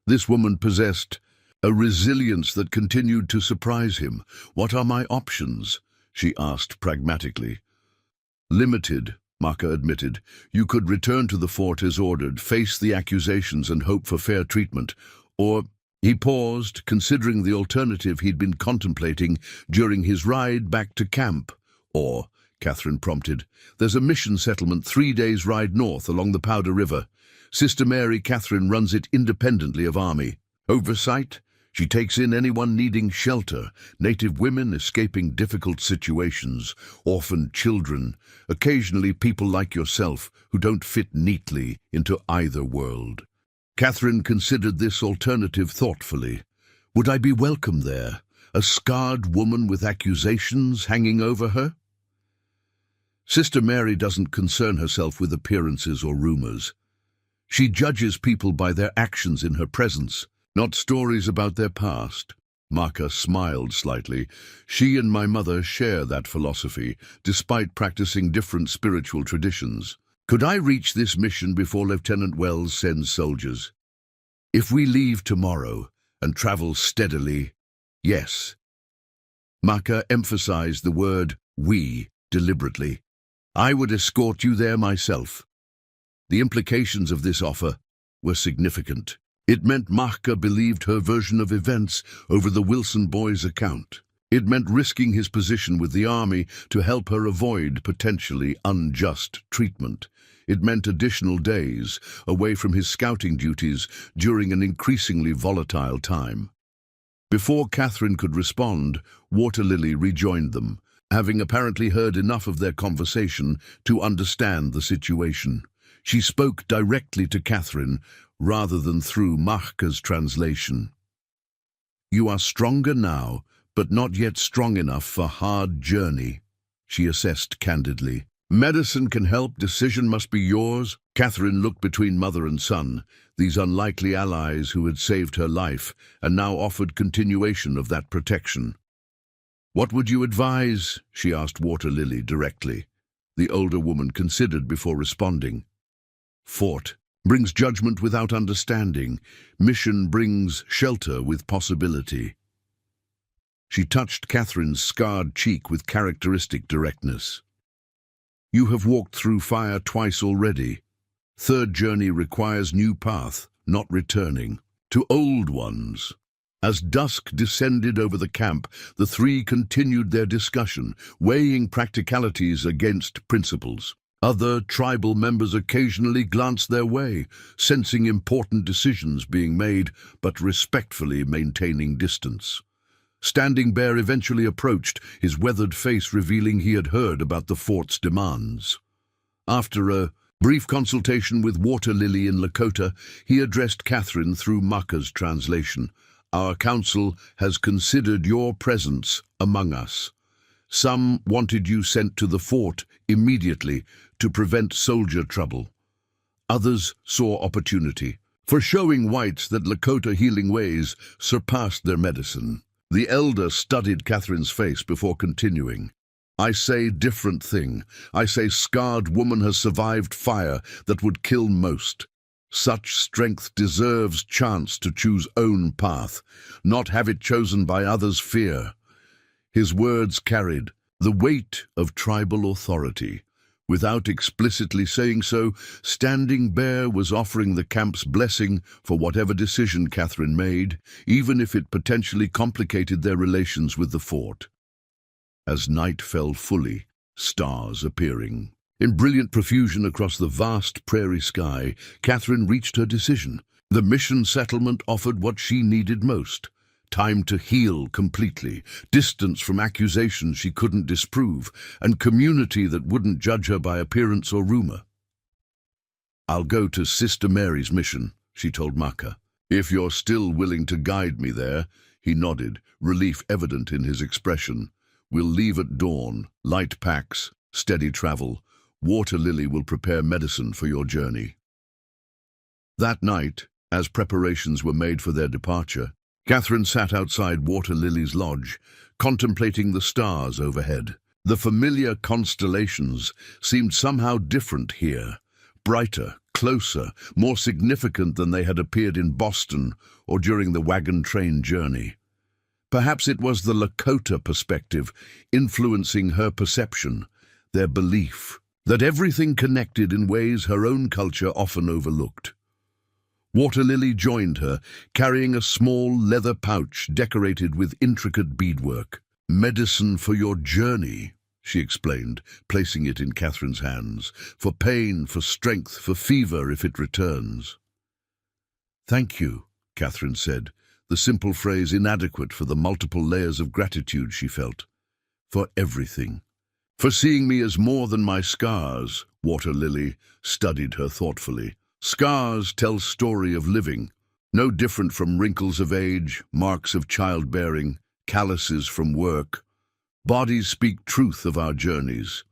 This woman possessed a resilience that continued to surprise him. What are my options? She asked pragmatically. Limited, Maka admitted. You could return to the fort as ordered, face the accusations and hope for fair treatment. Or, he paused, considering the alternative he'd been contemplating during his ride back to camp. Or, Catherine prompted, there's a mission settlement 3 days' ride north along the Powder River. Sister Mary Catherine runs it independently of army. Oversight? She takes in anyone needing shelter, native women escaping difficult situations, orphaned children, occasionally people like yourself who don't fit neatly into either world. Catherine considered this alternative thoughtfully. Would I be welcome there, a scarred woman with accusations hanging over her? Sister Mary doesn't concern herself with appearances or rumors. She judges people by their actions in her presence, not stories about their past. Maka smiled slightly. She and my mother share that philosophy, despite practicing different spiritual traditions. Could I reach this mission before Lieutenant Wells sends soldiers? If we leave tomorrow and travel steadily, yes. Maka emphasized the word we deliberately. I would escort you there myself. The implications of this offer were significant. It meant Maka believed her version of events over the Wilson boy's account. It meant risking his position with the army to help her avoid potentially unjust treatment. It meant additional days away from his scouting duties during an increasingly volatile time. Before Catherine could respond, Waterlily rejoined them, having apparently heard enough of their conversation to understand the situation. She spoke directly to Catherine, rather than through Maka's translation. You are stronger now, but not yet strong enough for hard journey, she assessed candidly. Medicine can help, decision must be yours. Catherine looked between mother and son, these unlikely allies who had saved her life and now offered continuation of that protection. "What would you advise?" she asked Water Lily directly. The older woman considered before responding. "Fort brings judgment without understanding. Mission brings shelter with possibility." She touched Catherine's scarred cheek with characteristic directness. "You have walked through fire twice already. Third journey requires new path, not returning to old ones." As dusk descended over the camp, the three continued their discussion, weighing practicalities against principles. Other tribal members occasionally glanced their way, sensing important decisions being made, but respectfully maintaining distance. Standing Bear eventually approached, his weathered face revealing he had heard about the fort's demands. After a brief consultation with Water Lily in Lakota, he addressed Catherine through Maka's translation. "Our council has considered your presence among us. Some wanted you sent to the fort immediately to prevent soldier trouble. Others saw opportunity for showing whites that Lakota healing ways surpassed their medicine." The elder studied Catherine's face before continuing. "I say different thing. I say scarred woman has survived fire that would kill most. Such strength deserves chance to choose own path, not have it chosen by others' fear." His words carried the weight of tribal authority. Without explicitly saying so, Standing Bear was offering the camp's blessing for whatever decision Catherine made, even if it potentially complicated their relations with the fort. As night fell fully, stars appearing in brilliant profusion across the vast prairie sky, Catherine reached her decision. The mission settlement offered what she needed most: time to heal completely, distance from accusations she couldn't disprove, and community that wouldn't judge her by appearance or rumor. "I'll go to Sister Mary's mission," she told Maka. "If you're still willing to guide me there." He nodded, relief evident in his expression. "We'll leave at dawn. Light packs, steady travel. Water Lily will prepare medicine for your journey." That night, as preparations were made for their departure, Catherine sat outside Water Lily's lodge, contemplating the stars overhead. The familiar constellations seemed somehow different here, brighter, closer, more significant than they had appeared in Boston or during the wagon train journey. Perhaps it was the Lakota perspective influencing her perception, their belief that everything connected in ways her own culture often overlooked. Water Lily joined her, carrying a small leather pouch decorated with intricate beadwork. "Medicine for your journey," she explained, placing it in Catherine's hands. "For pain, for strength, for fever if it returns." "Thank you," Catherine said, the simple phrase inadequate for the multiple layers of gratitude she felt. "For everything. For seeing me as more than my scars." Water Lily studied her thoughtfully. "Scars tell story of living, no different from wrinkles of age, marks of childbearing, calluses from work. Bodies speak truth of our journeys."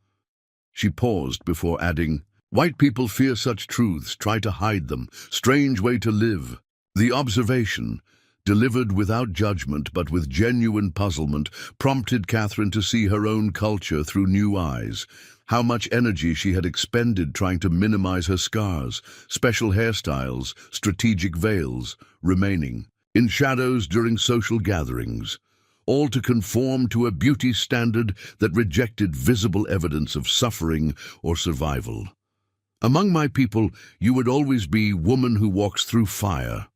She paused before adding, "White people fear such truths, try to hide them. Strange way to live." The observation, delivered without judgment but with genuine puzzlement, prompted Catherine to see her own culture through new eyes. How much energy she had expended trying to minimize her scars, special hairstyles, strategic veils, remaining in shadows during social gatherings, all to conform to a beauty standard that rejected visible evidence of suffering or survival. "Among my people, you would always be woman who walks through fire,"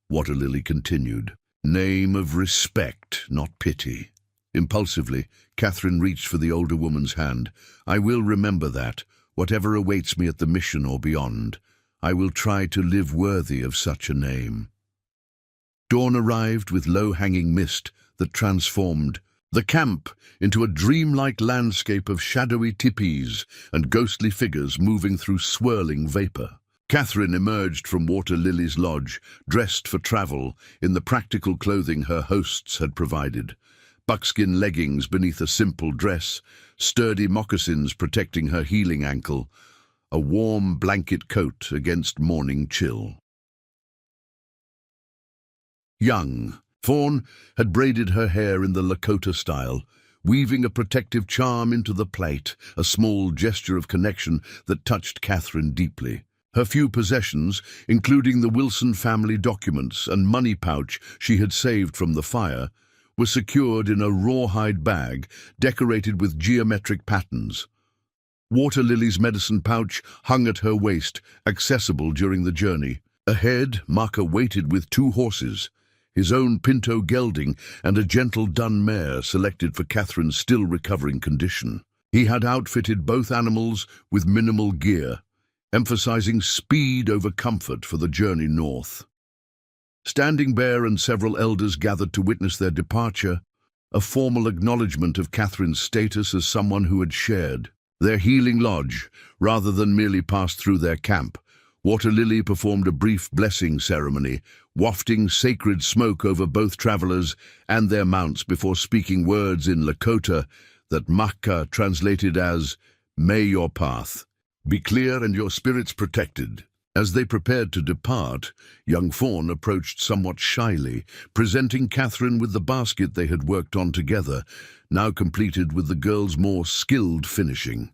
Water Lily continued. "Name of respect, not pity." Impulsively, Catherine reached for the older woman's hand. "I will remember that, whatever awaits me at the mission or beyond. I will try to live worthy of such a name." Dawn arrived with low-hanging mist that transformed the camp into a dreamlike landscape of shadowy teepees and ghostly figures moving through swirling vapor. Catherine emerged from Water Lily's lodge, dressed for travel in the practical clothing her hosts had provided. Buckskin leggings beneath a simple dress, sturdy moccasins protecting her healing ankle, a warm blanket coat against morning chill. Young, Fawn had braided her hair in the Lakota style, weaving a protective charm into the plate, a small gesture of connection that touched Catherine deeply. Her few possessions, including the Wilson family documents and money pouch she had saved from the fire, were secured in a rawhide bag decorated with geometric patterns. Water Lily's medicine pouch hung at her waist, accessible during the journey. Ahead, Maka waited with 2 horses, his own pinto gelding and a gentle dun mare selected for Catherine's still recovering condition. He had outfitted both animals with minimal gear, emphasizing speed over comfort for the journey north. Standing Bear and several elders gathered to witness their departure, a formal acknowledgement of Catherine's status as someone who had shared their healing lodge rather than merely passed through their camp. Water Lily performed a brief blessing ceremony, wafting sacred smoke over both travelers and their mounts before speaking words in Lakota that Maka translated as, "May your path be clear and your spirits protected." As they prepared to depart, young Fawn approached somewhat shyly, presenting Catherine with the basket they had worked on together, now completed with the girl's more skilled finishing.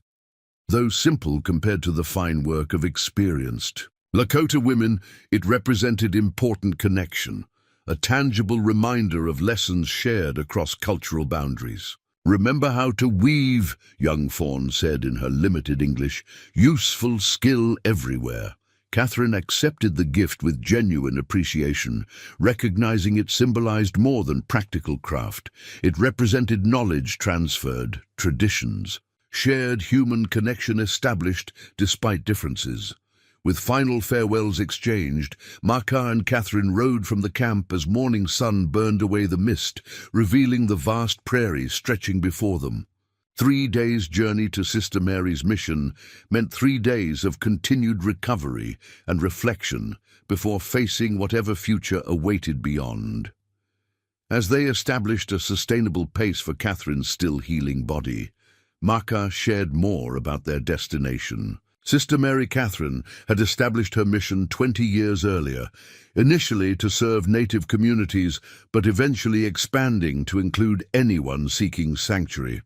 Though simple compared to the fine work of experienced Lakota women, it represented important connection, a tangible reminder of lessons shared across cultural boundaries. "Remember how to weave," young Fawn said in her limited English, "useful skill everywhere." Catherine accepted the gift with genuine appreciation, recognizing it symbolized more than practical craft. It represented knowledge transferred, traditions, shared human connection established despite differences. With final farewells exchanged, Maka and Catherine rode from the camp as morning sun burned away the mist, revealing the vast prairie stretching before them. 3 days' journey to Sister Mary's mission meant 3 days of continued recovery and reflection before facing whatever future awaited beyond. As they established a sustainable pace for Catherine's still healing body, Maka shared more about their destination. Sister Mary Catherine had established her mission 20 years earlier, initially to serve native communities, but eventually expanding to include anyone seeking sanctuary.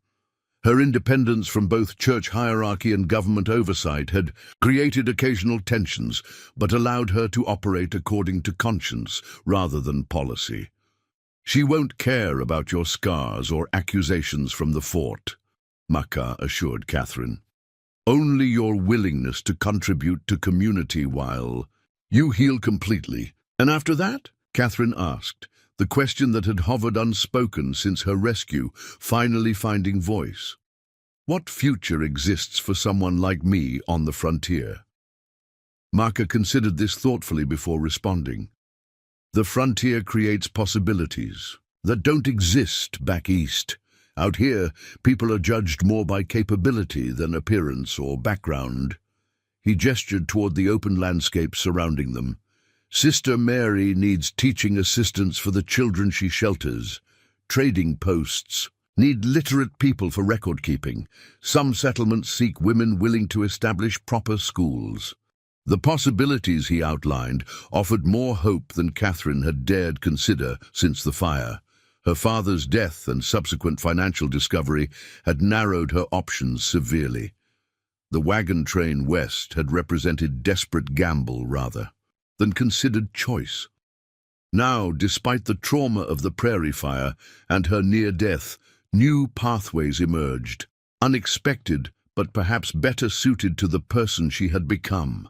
Her independence from both church hierarchy and government oversight had created occasional tensions, but allowed her to operate according to conscience rather than policy. "She won't care about your scars or accusations from the fort," Maka assured Catherine. "Only your willingness to contribute to community while you heal completely." "And after that?" Catherine asked, the question that had hovered unspoken since her rescue finally finding voice. "What future exists for someone like me on the frontier?" Maka considered this thoughtfully before responding. "The frontier creates possibilities that don't exist back east. Out here, people are judged more by capability than appearance or background." He gestured toward the open landscape surrounding them. "Sister Mary needs teaching assistants for the children she shelters. Trading posts need literate people for record keeping. Some settlements seek women willing to establish proper schools." The possibilities he outlined offered more hope than Catherine had dared consider since the fire. Her father's death and subsequent financial discovery had narrowed her options severely. The wagon train west had represented desperate gamble rather than considered choice. Now, despite the trauma of the Prairie fire and her near death, new pathways emerged, unexpected but perhaps better suited to the person she had become.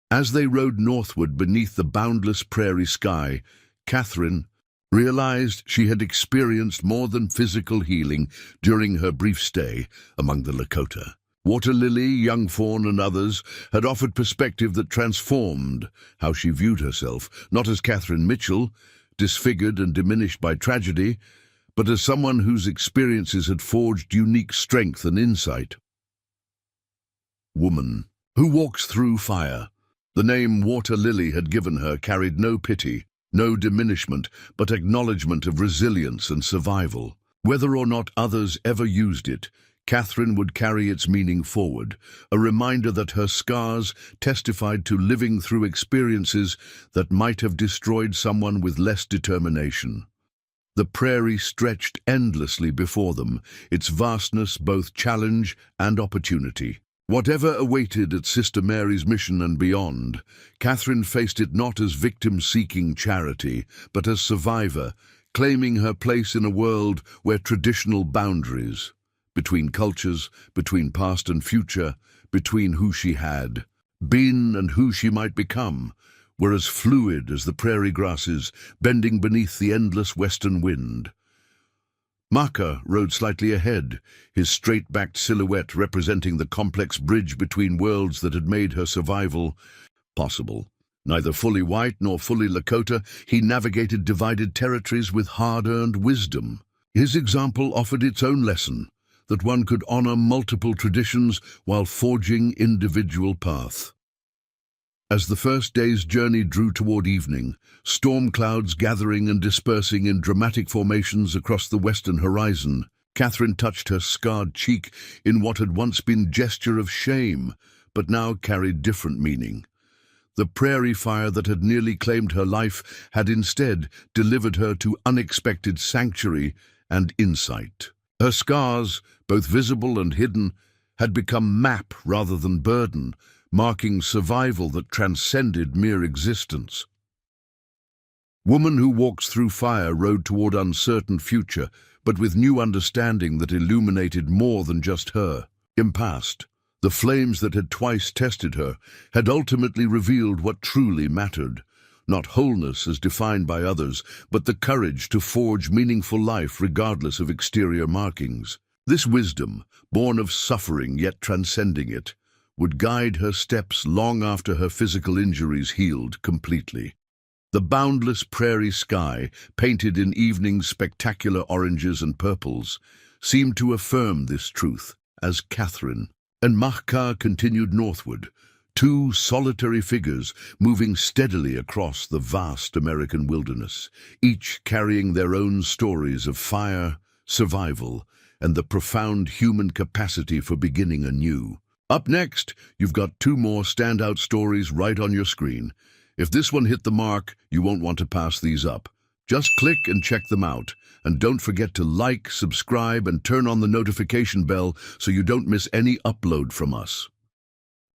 As they rode northward beneath the boundless prairie sky, Catherine realized she had experienced more than physical healing during her brief stay among the Lakota. Water Lily, Young Fawn, and others had offered perspective that transformed how she viewed herself, not as Catherine Mitchell, disfigured and diminished by tragedy, but as someone whose experiences had forged unique strength and insight. Woman, who walks through fire. The name Water Lily had given her carried no pity, no diminishment, but acknowledgement of resilience and survival. Whether or not others ever used it, Catherine would carry its meaning forward, a reminder that her scars testified to living through experiences that might have destroyed someone with less determination. The prairie stretched endlessly before them, its vastness both challenge and opportunity. Whatever awaited at Sister Mary's mission and beyond, Catherine faced it not as victim seeking charity, but as survivor, claiming her place in a world where traditional boundaries, between cultures, between past and future, between who she had been and who she might become, were as fluid as the prairie grasses bending beneath the endless western wind. Maka rode slightly ahead, his straight-backed silhouette representing the complex bridge between worlds that had made her survival possible. Neither fully white nor fully Lakota, he navigated divided territories with hard-earned wisdom. His example offered its own lesson, that one could honor multiple traditions while forging individual paths. As the first day's journey drew toward evening, storm clouds gathering and dispersing in dramatic formations across the western horizon, Catherine touched her scarred cheek in what had once been gesture of shame, but now carried different meaning. The prairie fire that had nearly claimed her life had instead delivered her to unexpected sanctuary and insight. Her scars, both visible and hidden, had become map rather than burden, marking survival that transcended mere existence. Woman who walks through fire rode toward uncertain future, but with new understanding that illuminated more than just her. Impast, the flames that had twice tested her had ultimately revealed what truly mattered, not wholeness as defined by others, but the courage to forge meaningful life regardless of exterior markings. This wisdom, born of suffering yet transcending it, would guide her steps long after her physical injuries healed completely. The boundless prairie sky, painted in evening's spectacular oranges and purples, seemed to affirm this truth as Catherine and Mahka continued northward, two solitary figures moving steadily across the vast American wilderness, each carrying their own stories of fire, survival, and the profound human capacity for beginning anew. Up next, you've got two more standout stories right on your screen. If this one hit the mark, you won't want to pass these up. Just click and check them out. And don't forget to like, subscribe, and turn on the notification bell so you don't miss any upload from us.